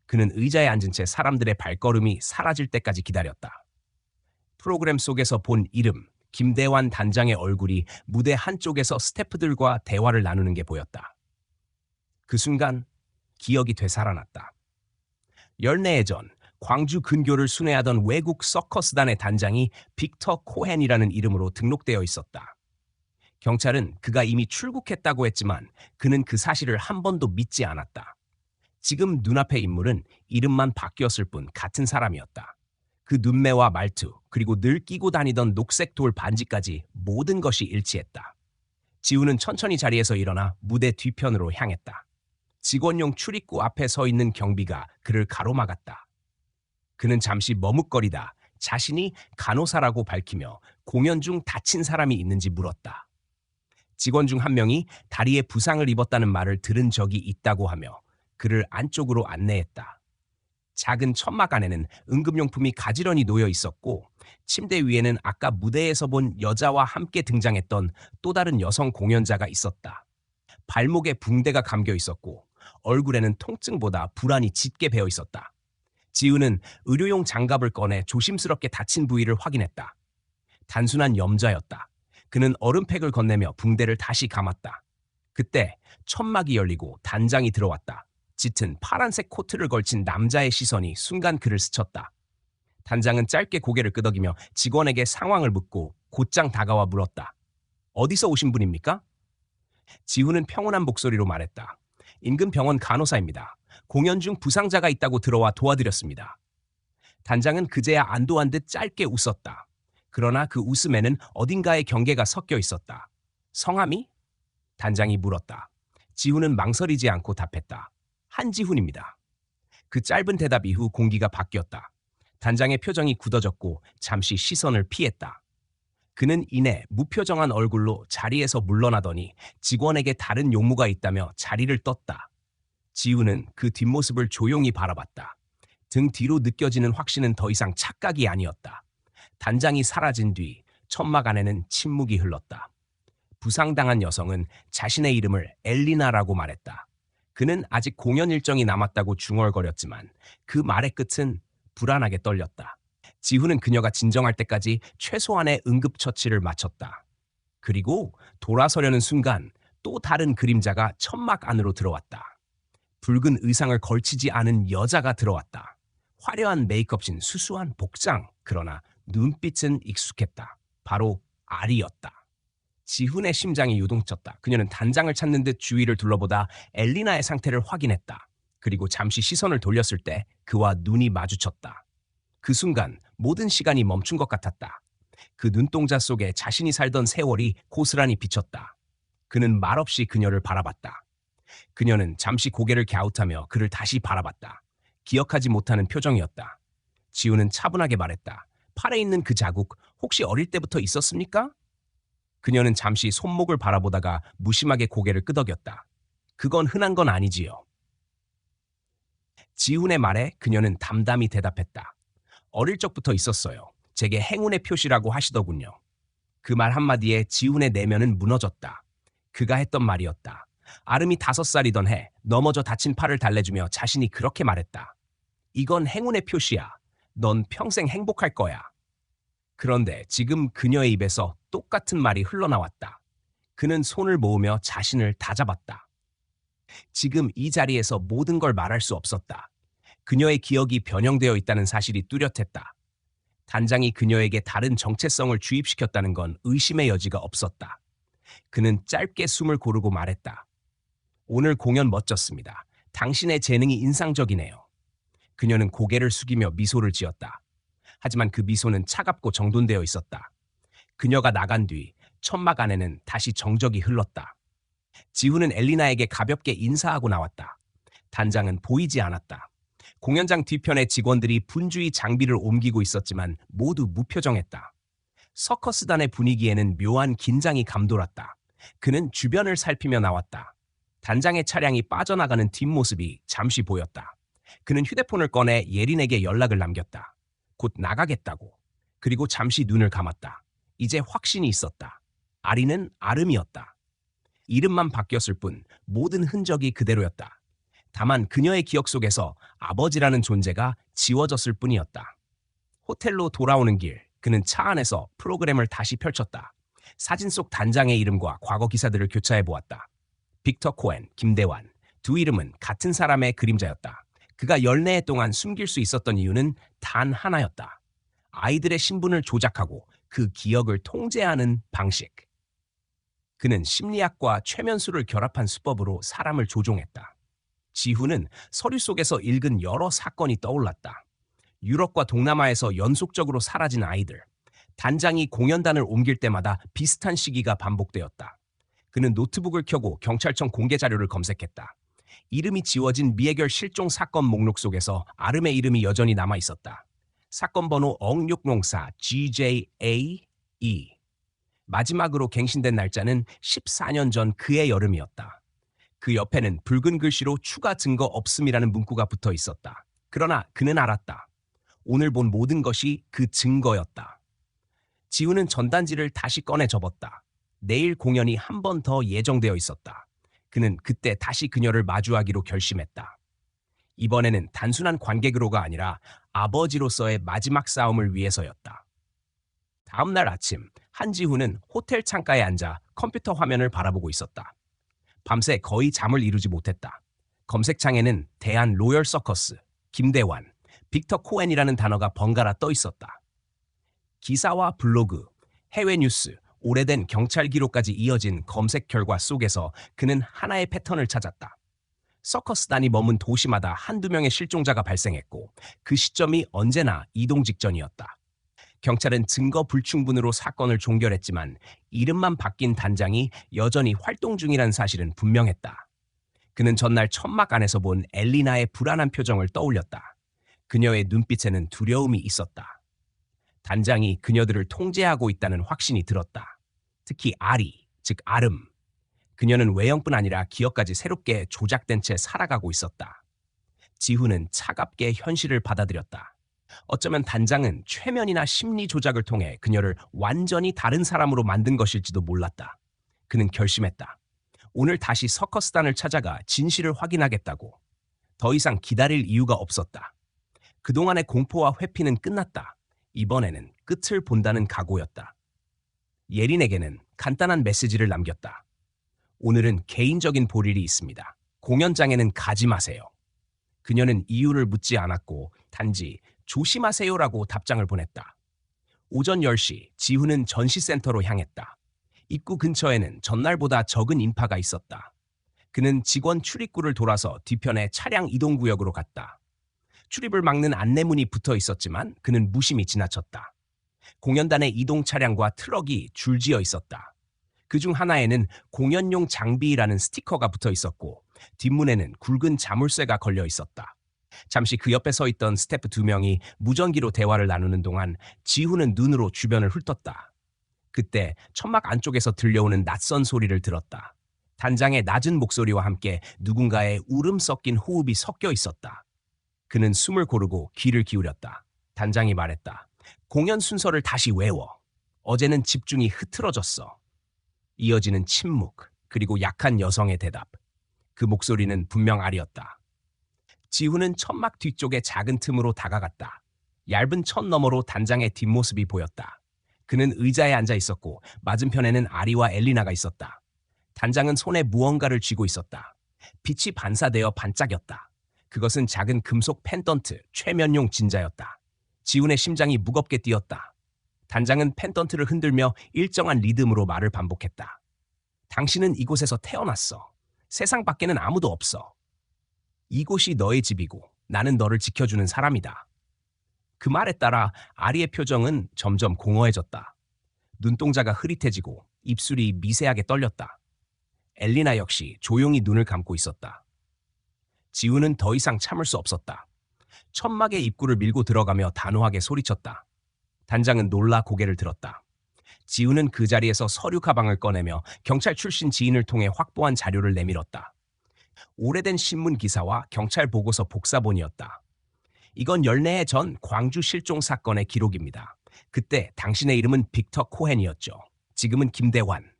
그는 의자에 앉은 채 사람들의 발걸음이 사라질 때까지 기다렸다. 프로그램 속에서 본 이름, 김대환 단장의 얼굴이 무대 한쪽에서 스태프들과 대화를 나누는 게 보였다. 그 순간 기억이 되살아났다. 14해 전 광주 근교를 순회하던 외국 서커스단의 단장이 빅터 코헨이라는 이름으로 등록되어 있었다. 경찰은 그가 이미 출국했다고 했지만 그는 그 사실을 한 번도 믿지 않았다. 지금 눈앞의 인물은 이름만 바뀌었을 뿐 같은 사람이었다. 그 눈매와 말투, 그리고 늘 끼고 다니던 녹색 돌 반지까지 모든 것이 일치했다. 지우는 천천히 자리에서 일어나 무대 뒤편으로 향했다. 직원용 출입구 앞에 서 있는 경비가 그를 가로막았다. 그는 잠시 머뭇거리다 자신이 간호사라고 밝히며 공연 중 다친 사람이 있는지 물었다. 직원 중 한 명이 다리에 부상을 입었다는 말을 들은 적이 있다고 하며 그를 안쪽으로 안내했다. 작은 천막 안에는 응급용품이 가지런히 놓여 있었고 침대 위에는 아까 무대에서 본 여자와 함께 등장했던 또 다른 여성 공연자가 있었다. 발목에 붕대가 감겨 있었고 얼굴에는 통증보다 불안이 짙게 배어 있었다. 지우는 의료용 장갑을 꺼내 조심스럽게 다친 부위를 확인했다. 단순한 염자였다. 그는 얼음팩을 건네며 붕대를 다시 감았다. 그때 천막이 열리고 단장이 들어왔다. 짙은 파란색 코트를 걸친 남자의 시선이 순간 그를 스쳤다. 단장은 짧게 고개를 끄덕이며 직원에게 상황을 묻고 곧장 다가와 물었다. 어디서 오신 분입니까? 지우는 평온한 목소리로 말했다. 인근 병원 간호사입니다. 공연 중 부상자가 있다고 들어와 도와드렸습니다. 단장은 그제야 안도한 듯 짧게 웃었다. 그러나 그 웃음에는 어딘가에 경계가 섞여 있었다. 성함이? 단장이 물었다. 지훈은 망설이지 않고 답했다. 한지훈입니다. 그 짧은 대답 이후 공기가 바뀌었다. 단장의 표정이 굳어졌고 잠시 시선을 피했다. 그는 이내 무표정한 얼굴로 자리에서 물러나더니 직원에게 다른 용무가 있다며 자리를 떴다. 지훈은 그 뒷모습을 조용히 바라봤다. 등 뒤로 느껴지는 확신은 더 이상 착각이 아니었다. 단장이 사라진 뒤 천막 안에는 침묵이 흘렀다. 부상당한 여성은 자신의 이름을 엘리나라고 말했다. 그는 아직 공연 일정이 남았다고 중얼거렸지만 그 말의 끝은 불안하게 떨렸다. 지훈은 그녀가 진정할 때까지 최소한의 응급처치를 마쳤다. 그리고 돌아서려는 순간 또 다른 그림자가 천막 안으로 들어왔다. 붉은 의상을 걸치지 않은 여자가 들어왔다. 화려한 메이크업진 수수한 복장, 그러나 눈빛은 익숙했다. 바로 아리였다. 지훈의 심장이 요동쳤다. 그녀는 단장을 찾는 듯 주위를 둘러보다 엘리나의 상태를 확인했다. 그리고 잠시 시선을 돌렸을 때 그와 눈이 마주쳤다. 그 순간 모든 시간이 멈춘 것 같았다. 그 눈동자 속에 자신이 살던 세월이 고스란히 비쳤다. 그는 말없이 그녀를 바라봤다. 그녀는 잠시 고개를 갸웃하며 그를 다시 바라봤다. 기억하지 못하는 표정이었다. 지우는 차분하게 말했다. 팔에 있는 그 자국 혹시 어릴 때부터 있었습니까? 그녀는 잠시 손목을 바라보다가 무심하게 고개를 끄덕였다. 그건 흔한 건 아니지요. 지훈의 말에 그녀는 담담히 대답했다. 어릴 적부터 있었어요. 제게 행운의 표시라고 하시더군요. 그 말 한마디에 지훈의 내면은 무너졌다. 그가 했던 말이었다. 아름이 5살이던 해 넘어져 다친 팔을 달래주며 자신이 그렇게 말했다. 이건 행운의 표시야. 넌 평생 행복할 거야. 그런데 지금 그녀의 입에서 똑같은 말이 흘러나왔다. 그는 손을 모으며 자신을 다잡았다. 지금 이 자리에서 모든 걸 말할 수 없었다. 그녀의 기억이 변형되어 있다는 사실이 뚜렷했다. 단장이 그녀에게 다른 정체성을 주입시켰다는 건 의심의 여지가 없었다. 그는 짧게 숨을 고르고 말했다. 오늘 공연 멋졌습니다. 당신의 재능이 인상적이네요. 그녀는 고개를 숙이며 미소를 지었다. 하지만 그 미소는 차갑고 정돈되어 있었다. 그녀가 나간 뒤 천막 안에는 다시 정적이 흘렀다. 지훈은 엘리나에게 가볍게 인사하고 나왔다. 단장은 보이지 않았다. 공연장 뒤편에 직원들이 분주히 장비를 옮기고 있었지만 모두 무표정했다. 서커스단의 분위기에는 묘한 긴장이 감돌았다. 그는 주변을 살피며 나왔다. 단장의 차량이 빠져나가는 뒷모습이 잠시 보였다. 그는 휴대폰을 꺼내 예린에게 연락을 남겼다. 곧 나가겠다고. 그리고 잠시 눈을 감았다. 이제 확신이 있었다. 아리는 아름이었다. 이름만 바뀌었을 뿐 모든 흔적이 그대로였다. 다만 그녀의 기억 속에서 아버지라는 존재가 지워졌을 뿐이었다. 호텔로 돌아오는 길, 그는 차 안에서 프로그램을 다시 펼쳤다. 사진 속 단장의 이름과 과거 기사들을 교차해 보았다. 빅터 코엔, 김대환, 두 이름은 같은 사람의 그림자였다. 그가 14해 동안 숨길 수 있었던 이유는 단 하나였다. 아이들의 신분을 조작하고 그 기억을 통제하는 방식. 그는 심리학과 최면술을 결합한 수법으로 사람을 조종했다. 지훈은 서류 속에서 읽은 여러 사건이 떠올랐다. 유럽과 동남아에서 연속적으로 사라진 아이들. 단장이 공연단을 옮길 때마다 비슷한 시기가 반복되었다. 그는 노트북을 켜고 경찰청 공개 자료를 검색했다. 이름이 지워진 미해결 실종 사건 목록 속에서 아름의 이름이 여전히 남아 있었다. 사건 번호 엉육농사 GJAE. 마지막으로 갱신된 날짜는 14년 전 그해 여름이었다. 그 옆에는 붉은 글씨로 추가 증거 없음이라는 문구가 붙어 있었다. 그러나 그는 알았다. 오늘 본 모든 것이 그 증거였다. 지훈은 전단지를 다시 꺼내 접었다. 내일 공연이 한 번 더 예정되어 있었다. 그는 그때 다시 그녀를 마주하기로 결심했다. 이번에는 단순한 관객으로가 아니라 아버지로서의 마지막 싸움을 위해서였다. 다음 날 아침, 한지훈은 호텔 창가에 앉아 컴퓨터 화면을 바라보고 있었다. 밤새 거의 잠을 이루지 못했다. 검색창에는 대한 로열 서커스, 김대환, 빅터 코엔이라는 단어가 번갈아 떠 있었다. 기사와 블로그, 해외 뉴스, 오래된 경찰 기록까지 이어진 검색 결과 속에서 그는 하나의 패턴을 찾았다. 서커스단이 머문 도시마다 한두 명의 실종자가 발생했고 그 시점이 언제나 이동 직전이었다. 경찰은 증거 불충분으로 사건을 종결했지만 이름만 바뀐 단장이 여전히 활동 중이라는 사실은 분명했다. 그는 전날 천막 안에서 본 엘리나의 불안한 표정을 떠올렸다. 그녀의 눈빛에는 두려움이 있었다. 단장이 그녀들을 통제하고 있다는 확신이 들었다. 특히 아리, 즉 아름. 그녀는 외형뿐 아니라 기억까지 새롭게 조작된 채 살아가고 있었다. 지훈은 차갑게 현실을 받아들였다. 어쩌면 단장은 최면이나 심리 조작을 통해 그녀를 완전히 다른 사람으로 만든 것일지도 몰랐다. 그는 결심했다. 오늘 다시 서커스단을 찾아가 진실을 확인하겠다고. 더 이상 기다릴 이유가 없었다. 그동안의 공포와 회피는 끝났다. 이번에는 끝을 본다는 각오였다. 예린에게는 간단한 메시지를 남겼다. 오늘은 개인적인 볼일이 있습니다. 공연장에는 가지 마세요. 그녀는 이유를 묻지 않았고 단지 조심하세요라고 답장을 보냈다. 오전 10시 지훈은 전시센터로 향했다. 입구 근처에는 전날보다 적은 인파가 있었다. 그는 직원 출입구를 돌아서 뒤편의 차량 이동구역으로 갔다. 출입을 막는 안내문이 붙어 있었지만 그는 무심히 지나쳤다. 공연단의 이동 차량과 트럭이 줄지어 있었다. 그중 하나에는 공연용 장비라는 스티커가 붙어 있었고 뒷문에는 굵은 자물쇠가 걸려 있었다. 잠시 그 옆에 서 있던 스태프 2명이 무전기로 대화를 나누는 동안 지훈은 눈으로 주변을 훑었다. 그때 천막 안쪽에서 들려오는 낯선 소리를 들었다. 단장의 낮은 목소리와 함께 누군가의 울음 섞인 호흡이 섞여 있었다. 그는 숨을 고르고 귀를 기울였다. 단장이 말했다. 공연 순서를 다시 외워. 어제는 집중이 흐트러졌어. 이어지는 침묵, 그리고 약한 여성의 대답. 그 목소리는 분명 아리였다. 지훈은 천막 뒤쪽의 작은 틈으로 다가갔다. 얇은 천 너머로 단장의 뒷모습이 보였다. 그는 의자에 앉아 있었고 맞은편에는 아리와 엘리나가 있었다. 단장은 손에 무언가를 쥐고 있었다. 빛이 반사되어 반짝였다. 그것은 작은 금속 펜던트, 최면용 진자였다. 지훈의 심장이 무겁게 뛰었다. 단장은 펜던트를 흔들며 일정한 리듬으로 말을 반복했다. 당신은 이곳에서 태어났어. 세상 밖에는 아무도 없어. 이곳이 너의 집이고 나는 너를 지켜주는 사람이다. 그 말에 따라 아리의 표정은 점점 공허해졌다. 눈동자가 흐릿해지고 입술이 미세하게 떨렸다. 엘리나 역시 조용히 눈을 감고 있었다. 지훈은 더 이상 참을 수 없었다. 천막의 입구를 밀고 들어가며 단호하게 소리쳤다. 단장은 놀라 고개를 들었다. 지훈은 그 자리에서 서류 가방을 꺼내며 경찰 출신 지인을 통해 확보한 자료를 내밀었다. 오래된 신문 기사와 경찰 보고서 복사본이었다. 이건 열네해 전 광주 실종 사건의 기록입니다. 그때 당신의 이름은 빅터 코헨이었죠. 지금은 김대환.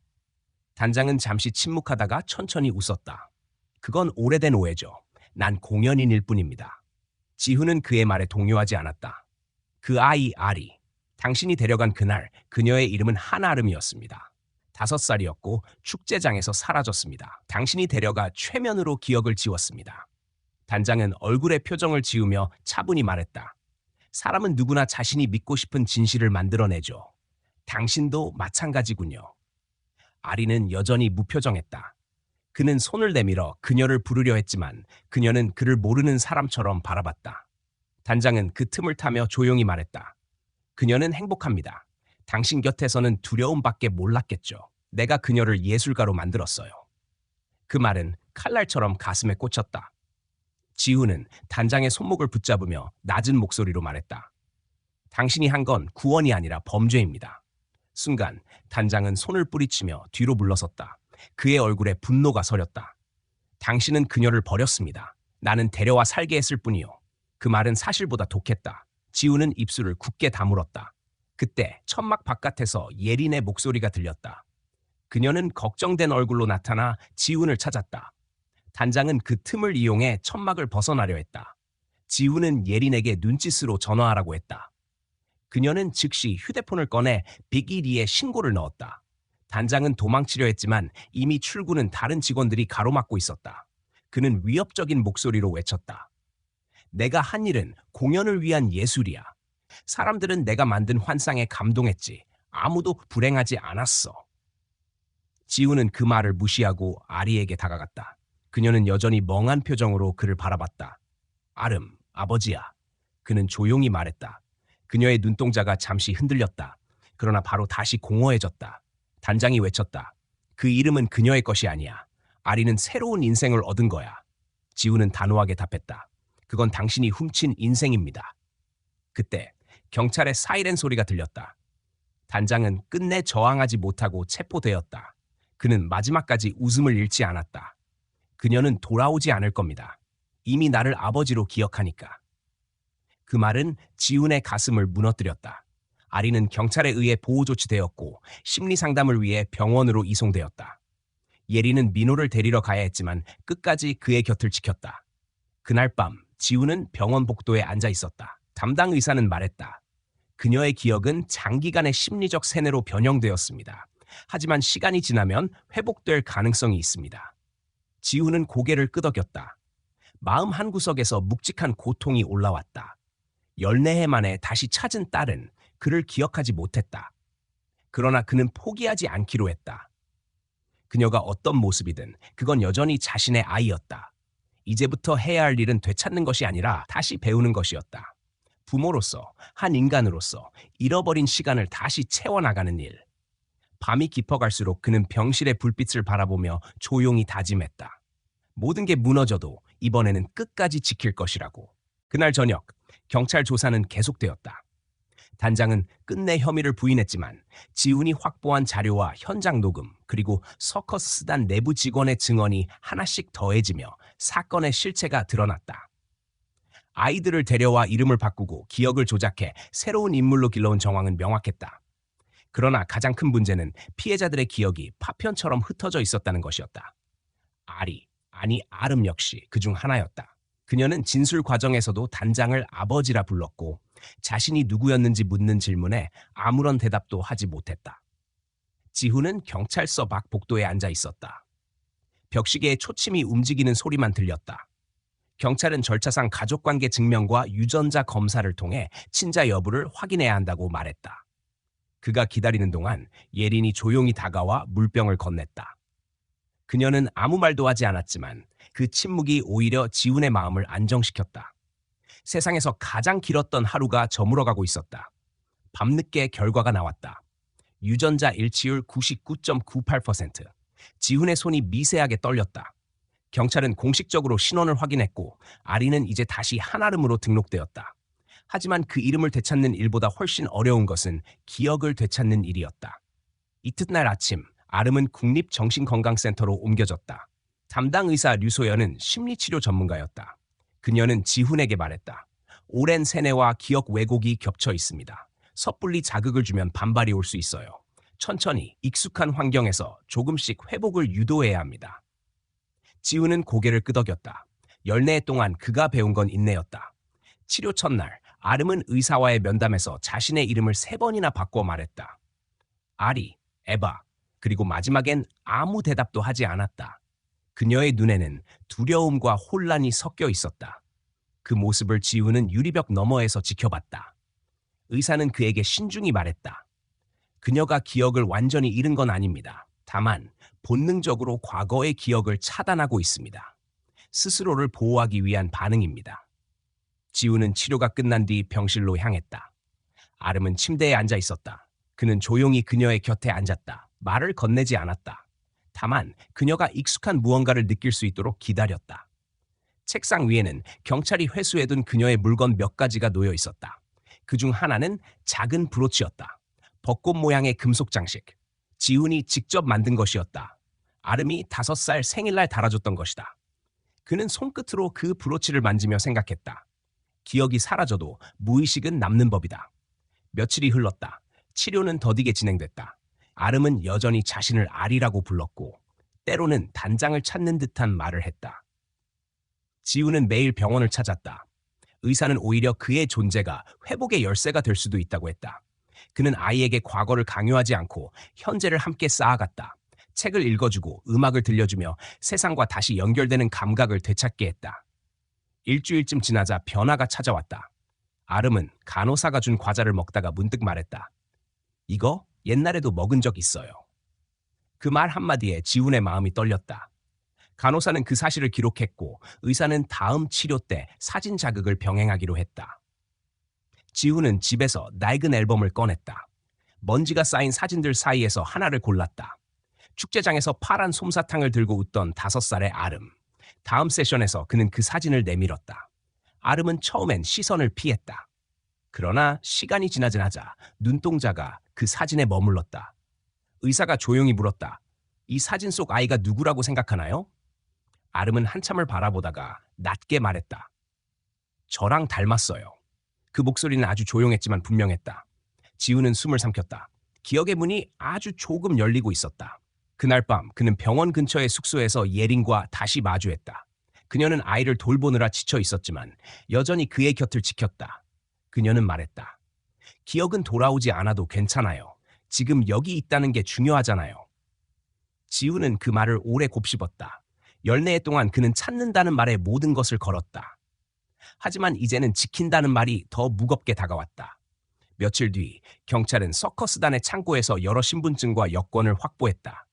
단장은 잠시 침묵하다가 천천히 웃었다. 그건 오래된 오해죠. 난 공연인일 뿐입니다. 지훈은 그의 말에 동요하지 않았다. 그 아이 아리. 당신이 데려간 그날 그녀의 이름은 한아름이었습니다. 5살이었고 축제장에서 사라졌습니다. 당신이 데려가 최면으로 기억을 지웠습니다. 단장은 얼굴에 표정을 지으며 차분히 말했다. 사람은 누구나 자신이 믿고 싶은 진실을 만들어내죠. 당신도 마찬가지군요. 아리는 여전히 무표정했다. 그는 손을 내밀어 그녀를 부르려 했지만 그녀는 그를 모르는 사람처럼 바라봤다. 단장은 그 틈을 타며 조용히 말했다. 그녀는 행복합니다. 당신 곁에서는 두려움밖에 몰랐겠죠. 내가 그녀를 예술가로 만들었어요. 그 말은 칼날처럼 가슴에 꽂혔다. 지우는 단장의 손목을 붙잡으며 낮은 목소리로 말했다. 당신이 한 건 구원이 아니라 범죄입니다. 순간 단장은 손을 뿌리치며 뒤로 물러섰다. 그의 얼굴에 분노가 서렸다. 당신은 그녀를 버렸습니다. 나는 데려와 살게 했을 뿐이요. 그 말은 사실보다 독했다. 지우는 입술을 굳게 다물었다. 그때 천막 바깥에서 예린의 목소리가 들렸다. 그녀는 걱정된 얼굴로 나타나 지훈을 찾았다. 단장은 그 틈을 이용해 천막을 벗어나려 했다. 지훈은 예린에게 눈짓으로 전화하라고 했다. 그녀는 즉시 휴대폰을 꺼내 빅1에 신고를 넣었다. 단장은 도망치려 했지만 이미 출구는 다른 직원들이 가로막고 있었다. 그는 위협적인 목소리로 외쳤다. 내가 한 일은 공연을 위한 예술이야. 사람들은 내가 만든 환상에 감동했지. 아무도 불행하지 않았어. 지우는 그 말을 무시하고 아리에게 다가갔다. 그녀는 여전히 멍한 표정으로 그를 바라봤다. 아름, 아버지야. 그는 조용히 말했다. 그녀의 눈동자가 잠시 흔들렸다. 그러나 바로 다시 공허해졌다. 단장이 외쳤다. 그 이름은 그녀의 것이 아니야. 아리는 새로운 인생을 얻은 거야. 지우는 단호하게 답했다. 그건 당신이 훔친 인생입니다. 그때 경찰의 사이렌 소리가 들렸다. 단장은 끝내 저항하지 못하고 체포되었다. 그는 마지막까지 웃음을 잃지 않았다. 그녀는 돌아오지 않을 겁니다. 이미 나를 아버지로 기억하니까. 그 말은 지훈의 가슴을 무너뜨렸다. 아리는 경찰에 의해 보호 조치되었고 심리 상담을 위해 병원으로 이송되었다. 예리는 민호를 데리러 가야 했지만 끝까지 그의 곁을 지켰다. 그날 밤 지훈은 병원 복도에 앉아 있었다. 담당 의사는 말했다. 그녀의 기억은 장기간의 심리적 세뇌로 변형되었습니다. 하지만 시간이 지나면 회복될 가능성이 있습니다. 지훈은 고개를 끄덕였다. 마음 한구석에서 묵직한 고통이 올라왔다. 14해 만에 다시 찾은 딸은 그를 기억하지 못했다. 그러나 그는 포기하지 않기로 했다. 그녀가 어떤 모습이든 그건 여전히 자신의 아이였다. 이제부터 해야 할 일은 되찾는 것이 아니라 다시 배우는 것이었다. 부모로서, 한 인간으로서 잃어버린 시간을 다시 채워나가는 일. 밤이 깊어갈수록 그는 병실의 불빛을 바라보며 조용히 다짐했다. 모든 게 무너져도 이번에는 끝까지 지킬 것이라고. 그날 저녁, 경찰 조사는 계속되었다. 단장은 끝내 혐의를 부인했지만 지훈이 확보한 자료와 현장 녹음 그리고 서커스단 내부 직원의 증언이 하나씩 더해지며 사건의 실체가 드러났다. 아이들을 데려와 이름을 바꾸고 기억을 조작해 새로운 인물로 길러온 정황은 명확했다. 그러나 가장 큰 문제는 피해자들의 기억이 파편처럼 흩어져 있었다는 것이었다. 아름 역시 그중 하나였다. 그녀는 진술 과정에서도 단장을 아버지라 불렀고 자신이 누구였는지 묻는 질문에 아무런 대답도 하지 못했다. 지훈은 경찰서 밖 복도에 앉아 있었다. 벽시계에 초침이 움직이는 소리만 들렸다. 경찰은 절차상 가족관계 증명과 유전자 검사를 통해 친자 여부를 확인해야 한다고 말했다. 그가 기다리는 동안 예린이 조용히 다가와 물병을 건넸다. 그녀는 아무 말도 하지 않았지만 그 침묵이 오히려 지훈의 마음을 안정시켰다. 세상에서 가장 길었던 하루가 저물어가고 있었다. 밤늦게 결과가 나왔다. 유전자 일치율 99.98%. 지훈의 손이 미세하게 떨렸다. 경찰은 공식적으로 신원을 확인했고 아리는 이제 다시 한아름으로 등록되었다. 하지만 그 이름을 되찾는 일보다 훨씬 어려운 것은 기억을 되찾는 일이었다. 이튿날 아침, 아름은 국립정신건강센터로 옮겨졌다. 담당 의사 류소연은 심리치료 전문가였다. 그녀는 지훈에게 말했다. 오랜 세뇌와 기억 왜곡이 겹쳐 있습니다. 섣불리 자극을 주면 반발이 올 수 있어요. 천천히 익숙한 환경에서 조금씩 회복을 유도해야 합니다. 지훈은 고개를 끄덕였다. 14해 동안 그가 배운 건 인내였다. 치료 첫날, 아름은 의사와의 면담에서 자신의 이름을 3번이나 바꿔 말했다. 아리, 에바, 그리고 마지막엔 아무 대답도 하지 않았다. 그녀의 눈에는 두려움과 혼란이 섞여 있었다. 그 모습을 지우는 유리벽 너머에서 지켜봤다. 의사는 그에게 신중히 말했다. 그녀가 기억을 완전히 잃은 건 아닙니다. 다만 본능적으로 과거의 기억을 차단하고 있습니다. 스스로를 보호하기 위한 반응입니다. 지우는 치료가 끝난 뒤 병실로 향했다. 아름은 침대에 앉아 있었다. 그는 조용히 그녀의 곁에 앉았다. 말을 건네지 않았다. 다만 그녀가 익숙한 무언가를 느낄 수 있도록 기다렸다. 책상 위에는 경찰이 회수해둔 그녀의 물건 몇 가지가 놓여 있었다. 그중 하나는 작은 브로치였다. 벚꽃 모양의 금속 장식. 지훈이 직접 만든 것이었다. 아름이 5살 생일날 달아줬던 것이다. 그는 손끝으로 그 브로치를 만지며 생각했다. 기억이 사라져도 무의식은 남는 법이다. 며칠이 흘렀다. 치료는 더디게 진행됐다. 아름은 여전히 자신을 아리라고 불렀고 때로는 단장을 찾는 듯한 말을 했다. 지우는 매일 병원을 찾았다. 의사는 오히려 그의 존재가 회복의 열쇠가 될 수도 있다고 했다. 그는 아이에게 과거를 강요하지 않고 현재를 함께 쌓아갔다. 책을 읽어주고 음악을 들려주며 세상과 다시 연결되는 감각을 되찾게 했다. 일주일쯤 지나자 변화가 찾아왔다. 아름은 간호사가 준 과자를 먹다가 문득 말했다. 이거 옛날에도 먹은 적 있어요. 그 말 한마디에 지훈의 마음이 떨렸다. 간호사는 그 사실을 기록했고 의사는 다음 치료 때 사진 자극을 병행하기로 했다. 지훈은 집에서 낡은 앨범을 꺼냈다. 먼지가 쌓인 사진들 사이에서 하나를 골랐다. 축제장에서 파란 솜사탕을 들고 웃던 5살의 아름. 다음 세션에서 그는 그 사진을 내밀었다. 아름은 처음엔 시선을 피했다. 그러나 시간이 지나자 눈동자가 그 사진에 머물렀다. 의사가 조용히 물었다. 이 사진 속 아이가 누구라고 생각하나요? 아름은 한참을 바라보다가 낮게 말했다. 저랑 닮았어요. 그 목소리는 아주 조용했지만 분명했다. 지우는 숨을 삼켰다. 기억의 문이 아주 조금 열리고 있었다. 그날 밤 그는 병원 근처의 숙소에서 예린과 다시 마주했다. 그녀는 아이를 돌보느라 지쳐 있었지만 여전히 그의 곁을 지켰다. 그녀는 말했다. 기억은 돌아오지 않아도 괜찮아요. 지금 여기 있다는 게 중요하잖아요. 지우는 그 말을 오래 곱씹었다. 열내해 동안 그는 찾는다는 말에 모든 것을 걸었다. 하지만 이제는 지킨다는 말이 더 무겁게 다가왔다. 며칠 뒤 경찰은 서커스단의 창고에서 여러 신분증과 여권을 확보했다.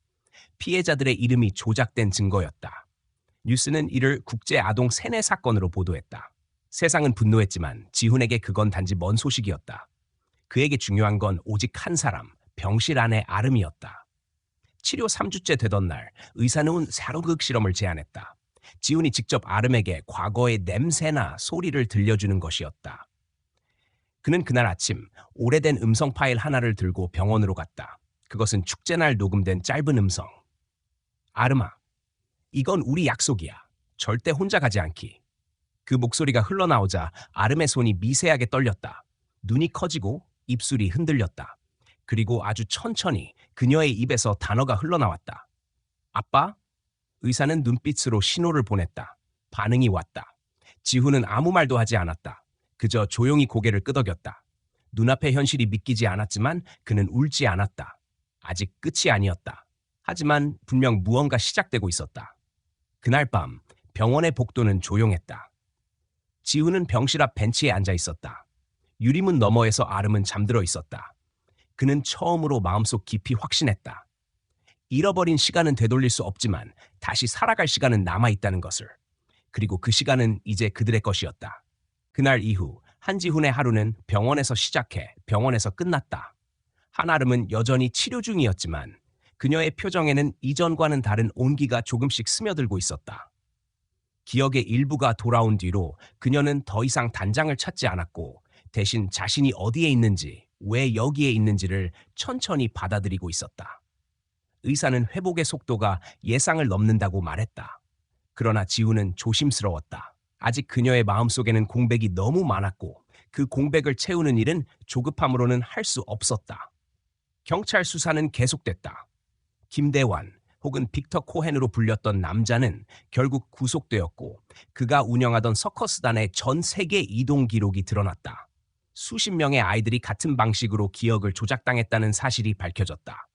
피해자들의 이름이 조작된 증거였다. 뉴스는 이를 국제아동 세뇌 사건으로 보도했다. 세상은 분노했지만 지훈에게 그건 단지 먼 소식이었다. 그에게 중요한 건 오직 한 사람, 병실 안의 아름이었다. 치료 3주째 되던 날 의사는 사로극 실험을 제안했다. 지훈이 직접 아름에게 과거의 냄새나 소리를 들려주는 것이었다. 그는 그날 아침 오래된 음성 파일 하나를 들고 병원으로 갔다. 그것은 축제날 녹음된 짧은 음성. 아름아, 이건 우리 약속이야. 절대 혼자 가지 않기. 그 목소리가 흘러나오자 아름의 손이 미세하게 떨렸다. 눈이 커지고 입술이 흔들렸다. 그리고 아주 천천히 그녀의 입에서 단어가 흘러나왔다. 아빠? 의사는 눈빛으로 신호를 보냈다. 반응이 왔다. 지훈은 아무 말도 하지 않았다. 그저 조용히 고개를 끄덕였다. 눈앞의 현실이 믿기지 않았지만 그는 울지 않았다. 아직 끝이 아니었다. 하지만 분명 무언가 시작되고 있었다. 그날 밤 병원의 복도는 조용했다. 지훈은 병실 앞 벤치에 앉아 있었다. 유리문 너머에서 아름은 잠들어 있었다. 그는 처음으로 마음속 깊이 확신했다. 잃어버린 시간은 되돌릴 수 없지만 다시 살아갈 시간은 남아있다는 것을. 그리고 그 시간은 이제 그들의 것이었다. 그날 이후 한지훈의 하루는 병원에서 시작해 병원에서 끝났다. 한아름은 여전히 치료 중이었지만 그녀의 표정에는 이전과는 다른 온기가 조금씩 스며들고 있었다. 기억의 일부가 돌아온 뒤로 그녀는 더 이상 단장을 찾지 않았고 대신 자신이 어디에 있는지, 왜 여기에 있는지를 천천히 받아들이고 있었다. 의사는 회복의 속도가 예상을 넘는다고 말했다. 그러나 지훈은 조심스러웠다. 아직 그녀의 마음속에는 공백이 너무 많았고 그 공백을 채우는 일은 조급함으로는 할 수 없었다. 경찰 수사는 계속됐다. 김대환 혹은 빅터 코헨으로 불렸던 남자는 결국 구속되었고 그가 운영하던 서커스단의 전 세계 이동 기록이 드러났다. 수십 명의 아이들이 같은 방식으로 기억을 조작당했다는 사실이 밝혀졌다.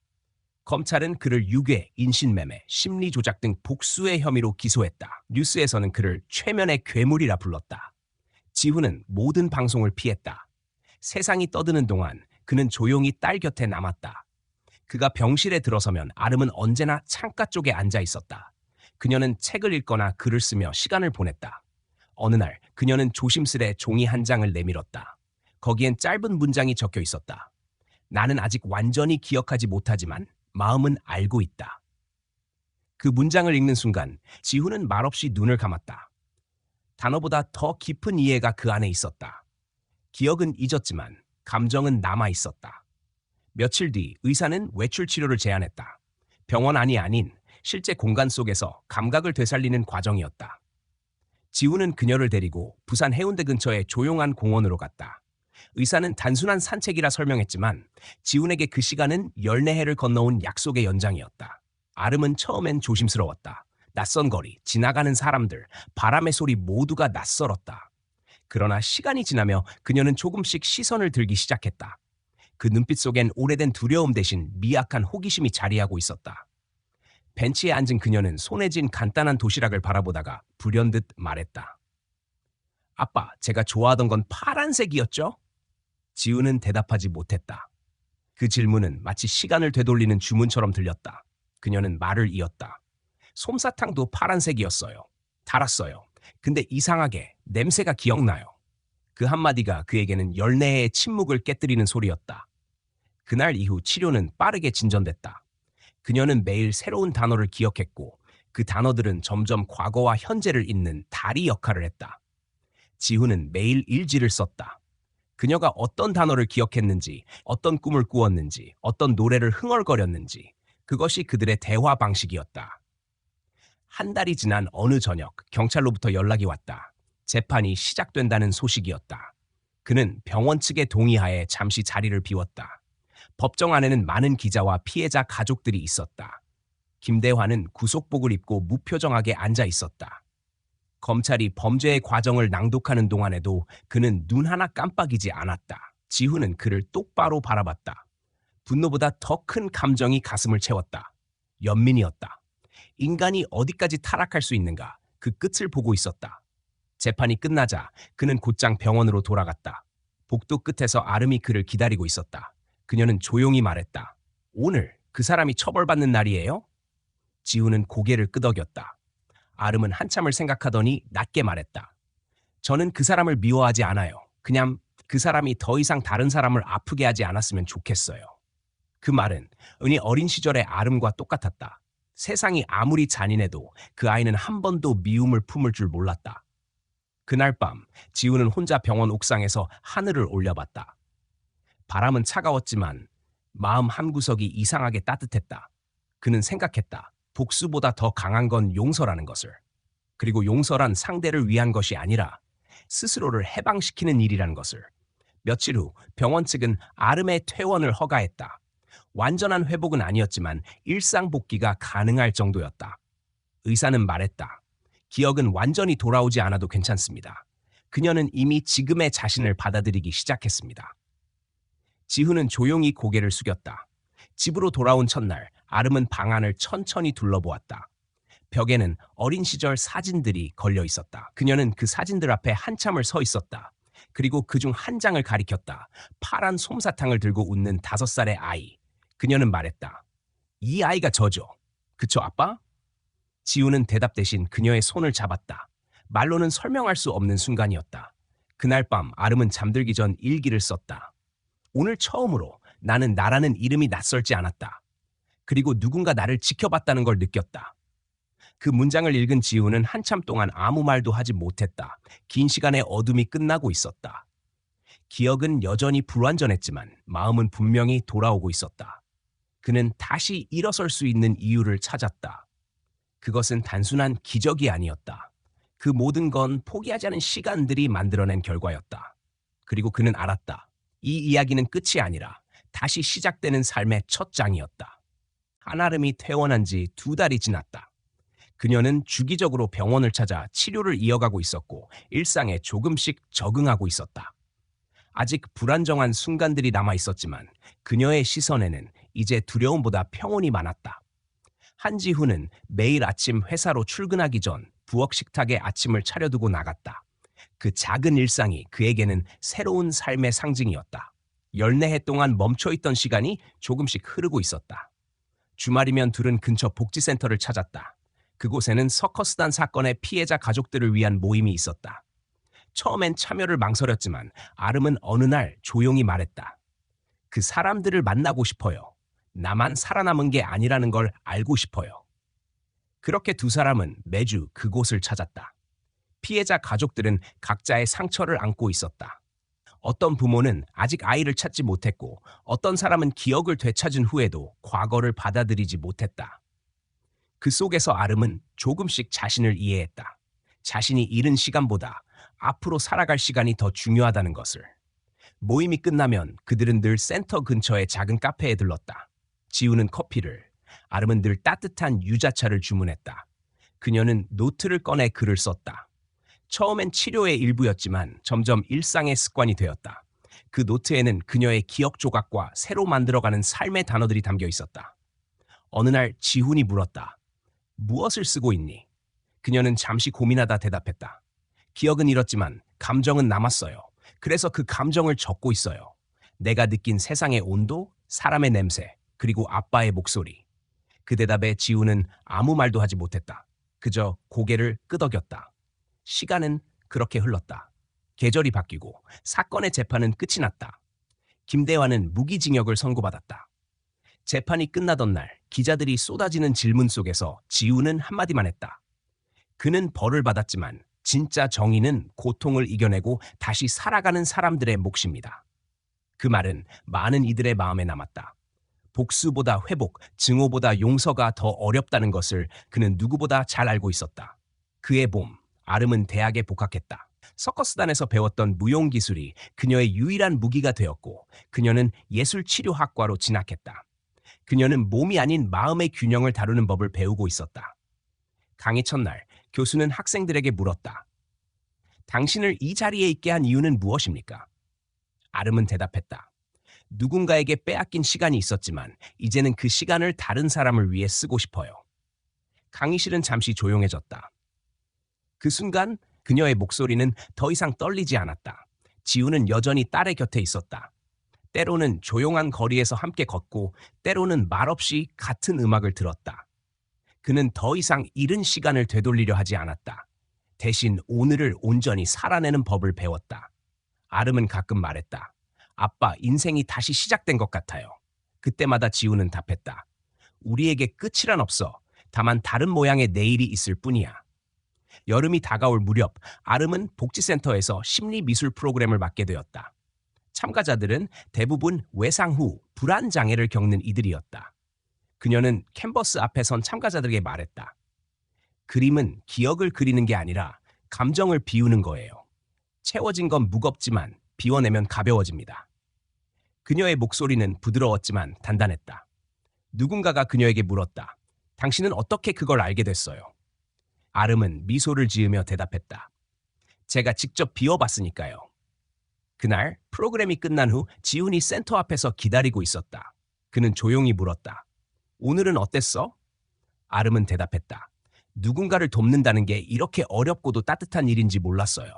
검찰은 그를 유괴, 인신매매, 심리조작 등 복수의 혐의로 기소했다. 뉴스에서는 그를 최면의 괴물이라 불렀다. 지훈은 모든 방송을 피했다. 세상이 떠드는 동안 그는 조용히 딸 곁에 남았다. 그가 병실에 들어서면 아름은 언제나 창가 쪽에 앉아 있었다. 그녀는 책을 읽거나 글을 쓰며 시간을 보냈다. 어느 날 그녀는 조심스레 종이 한 장을 내밀었다. 거기엔 짧은 문장이 적혀 있었다. 나는 아직 완전히 기억하지 못하지만 마음은 알고 있다. 그 문장을 읽는 순간 지훈은 말없이 눈을 감았다. 단어보다 더 깊은 이해가 그 안에 있었다. 기억은 잊었지만 감정은 남아 있었다. 며칠 뒤 의사는 외출 치료를 제안했다. 병원 안이 아닌 실제 공간 속에서 감각을 되살리는 과정이었다. 지훈은 그녀를 데리고 부산 해운대 근처의 조용한 공원으로 갔다. 의사는 단순한 산책이라 설명했지만 지훈에게 그 시간은 열네해를 건너온 약속의 연장이었다. 아름은 처음엔 조심스러웠다. 낯선 거리, 지나가는 사람들, 바람의 소리 모두가 낯설었다. 그러나 시간이 지나며 그녀는 조금씩 시선을 들기 시작했다. 그 눈빛 속엔 오래된 두려움 대신 미약한 호기심이 자리하고 있었다. 벤치에 앉은 그녀는 손에 쥔 간단한 도시락을 바라보다가 불현듯 말했다. 아빠, 제가 좋아하던 건 파란색이었죠? 지훈은 대답하지 못했다. 그 질문은 마치 시간을 되돌리는 주문처럼 들렸다. 그녀는 말을 이었다. 솜사탕도 파란색이었어요. 달았어요. 근데 이상하게 냄새가 기억나요. 그 한마디가 그에게는 열네해의 침묵을 깨뜨리는 소리였다. 그날 이후 치료는 빠르게 진전됐다. 그녀는 매일 새로운 단어를 기억했고 그 단어들은 점점 과거와 현재를 잇는 다리 역할을 했다. 지훈은 매일 일지를 썼다. 그녀가 어떤 단어를 기억했는지, 어떤 꿈을 꾸었는지, 어떤 노래를 흥얼거렸는지, 그것이 그들의 대화 방식이었다. 한 달이 지난 어느 저녁 경찰로부터 연락이 왔다. 재판이 시작된다는 소식이었다. 그는 병원 측의 동의하에 잠시 자리를 비웠다. 법정 안에는 많은 기자와 피해자 가족들이 있었다. 김대환은 구속복을 입고 무표정하게 앉아 있었다. 검찰이 범죄의 과정을 낭독하는 동안에도 그는 눈 하나 깜빡이지 않았다. 지훈은 그를 똑바로 바라봤다. 분노보다 더 큰 감정이 가슴을 채웠다. 연민이었다. 인간이 어디까지 타락할 수 있는가, 그 끝을 보고 있었다. 재판이 끝나자 그는 곧장 병원으로 돌아갔다. 복도 끝에서 아름이 그를 기다리고 있었다. 그녀는 조용히 말했다. 오늘 그 사람이 처벌받는 날이에요? 지훈은 고개를 끄덕였다. 아름은 한참을 생각하더니 낮게 말했다. 저는 그 사람을 미워하지 않아요. 그냥 그 사람이 더 이상 다른 사람을 아프게 하지 않았으면 좋겠어요. 그 말은 은희 어린 시절의 아름과 똑같았다. 세상이 아무리 잔인해도 그 아이는 한 번도 미움을 품을 줄 몰랐다. 그날 밤 지훈은 혼자 병원 옥상에서 하늘을 올려봤다. 바람은 차가웠지만 마음 한구석이 이상하게 따뜻했다. 그는 생각했다. 복수보다 더 강한 건 용서라는 것을. 그리고 용서란 상대를 위한 것이 아니라 스스로를 해방시키는 일이라는 것을. 며칠 후 병원 측은 아름의 퇴원을 허가했다. 완전한 회복은 아니었지만 일상 복귀가 가능할 정도였다. 의사는 말했다. 기억은 완전히 돌아오지 않아도 괜찮습니다. 그녀는 이미 지금의 자신을 받아들이기 시작했습니다. 지훈은 조용히 고개를 숙였다. 집으로 돌아온 첫날 아름은 방 안을 천천히 둘러보았다. 벽에는 어린 시절 사진들이 걸려 있었다. 그녀는 그 사진들 앞에 한참을 서 있었다. 그리고 그중 한 장을 가리켰다. 파란 솜사탕을 들고 웃는 5살의 아이. 그녀는 말했다. 이 아이가 저죠. 그쵸, 아빠? 지훈은 대답 대신 그녀의 손을 잡았다. 말로는 설명할 수 없는 순간이었다. 그날 밤 아름은 잠들기 전 일기를 썼다. 오늘 처음으로 나는 나라는 이름이 낯설지 않았다. 그리고 누군가 나를 지켜봤다는 걸 느꼈다. 그 문장을 읽은 지훈은 한참 동안 아무 말도 하지 못했다. 긴 시간의 어둠이 끝나고 있었다. 기억은 여전히 불완전했지만 마음은 분명히 돌아오고 있었다. 그는 다시 일어설 수 있는 이유를 찾았다. 그것은 단순한 기적이 아니었다. 그 모든 건 포기하지 않은 시간들이 만들어낸 결과였다. 그리고 그는 알았다. 이 이야기는 끝이 아니라 다시 시작되는 삶의 첫 장이었다. 한아름이 퇴원한 지 2달이 지났다. 그녀는 주기적으로 병원을 찾아 치료를 이어가고 있었고 일상에 조금씩 적응하고 있었다. 아직 불안정한 순간들이 남아 있었지만 그녀의 시선에는 이제 두려움보다 평온이 많았다. 한지훈은 매일 아침 회사로 출근하기 전 부엌 식탁에 아침을 차려두고 나갔다. 그 작은 일상이 그에게는 새로운 삶의 상징이었다. 14해 동안 멈춰있던 시간이 조금씩 흐르고 있었다. 주말이면 둘은 근처 복지센터를 찾았다. 그곳에는 서커스단 사건의 피해자 가족들을 위한 모임이 있었다. 처음엔 참여를 망설였지만 아름은 어느 날 조용히 말했다. 그 사람들을 만나고 싶어요. 나만 살아남은 게 아니라는 걸 알고 싶어요. 그렇게 두 사람은 매주 그곳을 찾았다. 피해자 가족들은 각자의 상처를 안고 있었다. 어떤 부모는 아직 아이를 찾지 못했고 어떤 사람은 기억을 되찾은 후에도 과거를 받아들이지 못했다. 그 속에서 아름은 조금씩 자신을 이해했다. 자신이 잃은 시간보다 앞으로 살아갈 시간이 더 중요하다는 것을. 모임이 끝나면 그들은 늘 센터 근처의 작은 카페에 들렀다. 지우는 커피를, 아름은 늘 따뜻한 유자차를 주문했다. 그녀는 노트를 꺼내 글을 썼다. 처음엔 치료의 일부였지만 점점 일상의 습관이 되었다. 그 노트에는 그녀의 기억 조각과 새로 만들어가는 삶의 단어들이 담겨 있었다. 어느 날 지훈이 물었다. 무엇을 쓰고 있니? 그녀는 잠시 고민하다 대답했다. 기억은 잃었지만 감정은 남았어요. 그래서 그 감정을 적고 있어요. 내가 느낀 세상의 온도, 사람의 냄새, 그리고 아빠의 목소리. 그 대답에 지훈은 아무 말도 하지 못했다. 그저 고개를 끄덕였다. 시간은 그렇게 흘렀다. 계절이 바뀌고 사건의 재판은 끝이 났다. 김대환은 무기징역을 선고받았다. 재판이 끝나던 날 기자들이 쏟아지는 질문 속에서 지훈은 한마디만 했다. 그는 벌을 받았지만 진짜 정의는 고통을 이겨내고 다시 살아가는 사람들의 몫입니다. 그 말은 많은 이들의 마음에 남았다. 복수보다 회복, 증오보다 용서가 더 어렵다는 것을 그는 누구보다 잘 알고 있었다. 그해 봄, 아름은 대학에 복학했다. 서커스단에서 배웠던 무용 기술이 그녀의 유일한 무기가 되었고 그녀는 예술치료학과로 진학했다. 그녀는 몸이 아닌 마음의 균형을 다루는 법을 배우고 있었다. 강의 첫날 교수는 학생들에게 물었다. 당신을 이 자리에 있게 한 이유는 무엇입니까? 아름은 대답했다. 누군가에게 빼앗긴 시간이 있었지만 이제는 그 시간을 다른 사람을 위해 쓰고 싶어요. 강의실은 잠시 조용해졌다. 그 순간 그녀의 목소리는 더 이상 떨리지 않았다. 지우는 여전히 딸의 곁에 있었다. 때로는 조용한 거리에서 함께 걷고 때로는 말없이 같은 음악을 들었다. 그는 더 이상 잃은 시간을 되돌리려 하지 않았다. 대신 오늘을 온전히 살아내는 법을 배웠다. 아름은 가끔 말했다. 아빠, 인생이 다시 시작된 것 같아요. 그때마다 지우는 답했다. 우리에게 끝이란 없어. 다만 다른 모양의 내일이 있을 뿐이야. 여름이 다가올 무렵 아름은 복지센터에서 심리미술 프로그램을 맡게 되었다. 참가자들은 대부분 외상 후 불안장애를 겪는 이들이었다. 그녀는 캔버스 앞에 선 참가자들에게 말했다. 그림은 기억을 그리는 게 아니라 감정을 비우는 거예요. 채워진 건 무겁지만 비워내면 가벼워집니다. 그녀의 목소리는 부드러웠지만 단단했다. 누군가가 그녀에게 물었다. 당신은 어떻게 그걸 알게 됐어요? 아름은 미소를 지으며 대답했다. 제가 직접 비워봤으니까요. 그날 프로그램이 끝난 후 지훈이 센터 앞에서 기다리고 있었다. 그는 조용히 물었다. 오늘은 어땠어? 아름은 대답했다. 누군가를 돕는다는 게 이렇게 어렵고도 따뜻한 일인지 몰랐어요.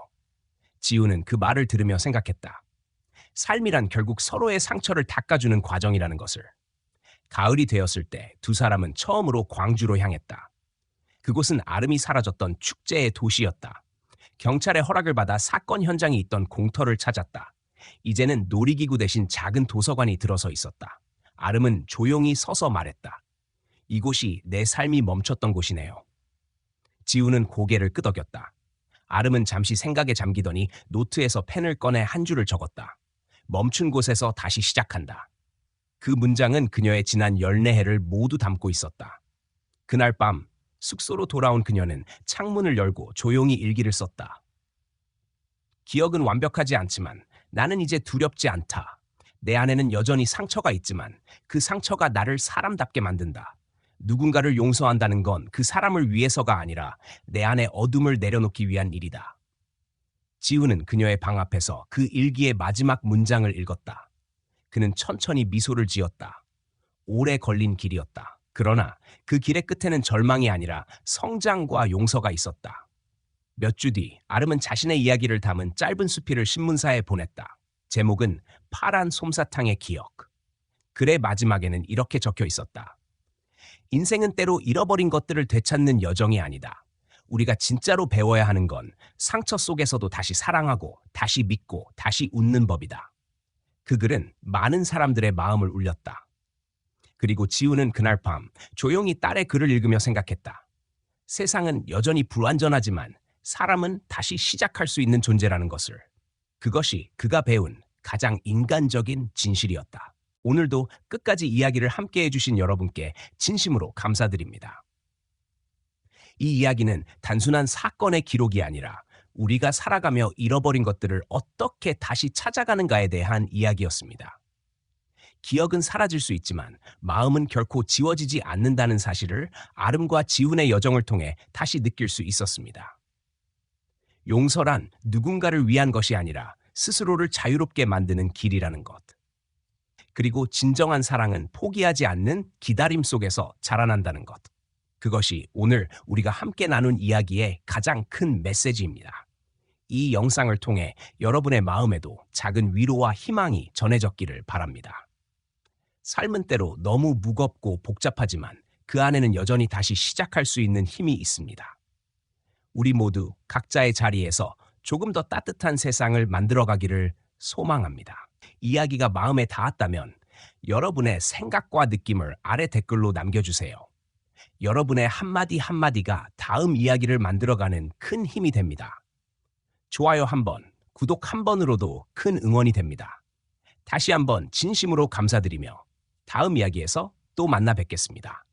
지훈은 그 말을 들으며 생각했다. 삶이란 결국 서로의 상처를 닦아주는 과정이라는 것을. 가을이 되었을 때 두 사람은 처음으로 광주로 향했다. 그곳은 아름이 사라졌던 축제의 도시였다. 경찰의 허락을 받아 사건 현장이 있던 공터를 찾았다. 이제는 놀이기구 대신 작은 도서관이 들어서 있었다. 아름은 조용히 서서 말했다. 이곳이 내 삶이 멈췄던 곳이네요. 지우는 고개를 끄덕였다. 아름은 잠시 생각에 잠기더니 노트에서 펜을 꺼내 한 줄을 적었다. 멈춘 곳에서 다시 시작한다. 그 문장은 그녀의 지난 14해를 모두 담고 있었다. 그날 밤 숙소로 돌아온 그녀는 창문을 열고 조용히 일기를 썼다. 기억은 완벽하지 않지만 나는 이제 두렵지 않다. 내 안에는 여전히 상처가 있지만 그 상처가 나를 사람답게 만든다. 누군가를 용서한다는 건 그 사람을 위해서가 아니라 내 안의 어둠을 내려놓기 위한 일이다. 지우는 그녀의 방 앞에서 그 일기의 마지막 문장을 읽었다. 그는 천천히 미소를 지었다. 오래 걸린 길이었다. 그러나 그 길의 끝에는 절망이 아니라 성장과 용서가 있었다. 몇 주 뒤 아름은 자신의 이야기를 담은 짧은 수필을 신문사에 보냈다. 제목은 파란 솜사탕의 기억. 글의 마지막에는 이렇게 적혀 있었다. 인생은 때로 잃어버린 것들을 되찾는 여정이 아니다. 우리가 진짜로 배워야 하는 건 상처 속에서도 다시 사랑하고, 다시 믿고, 다시 웃는 법이다. 그 글은 많은 사람들의 마음을 울렸다. 그리고 지우는 그날 밤 조용히 딸의 글을 읽으며 생각했다. 세상은 여전히 불완전하지만 사람은 다시 시작할 수 있는 존재라는 것을. 그것이 그가 배운 가장 인간적인 진실이었다. 오늘도 끝까지 이야기를 함께 해주신 여러분께 진심으로 감사드립니다. 이 이야기는 단순한 사건의 기록이 아니라 우리가 살아가며 잃어버린 것들을 어떻게 다시 찾아가는가에 대한 이야기였습니다. 기억은 사라질 수 있지만 마음은 결코 지워지지 않는다는 사실을 아름과 지훈의 여정을 통해 다시 느낄 수 있었습니다. 용서란 누군가를 위한 것이 아니라 스스로를 자유롭게 만드는 길이라는 것. 그리고 진정한 사랑은 포기하지 않는 기다림 속에서 자라난다는 것. 그것이 오늘 우리가 함께 나눈 이야기의 가장 큰 메시지입니다. 이 영상을 통해 여러분의 마음에도 작은 위로와 희망이 전해졌기를 바랍니다. 삶은 때로 너무 무겁고 복잡하지만 그 안에는 여전히 다시 시작할 수 있는 힘이 있습니다. 우리 모두 각자의 자리에서 조금 더 따뜻한 세상을 만들어가기를 소망합니다. 이야기가 마음에 닿았다면 여러분의 생각과 느낌을 아래 댓글로 남겨주세요. 여러분의 한마디 한마디가 다음 이야기를 만들어가는 큰 힘이 됩니다. 좋아요 한 번, 구독 한 번으로도 큰 응원이 됩니다. 다시 한번 진심으로 감사드리며 다음 이야기에서 또 만나 뵙겠습니다.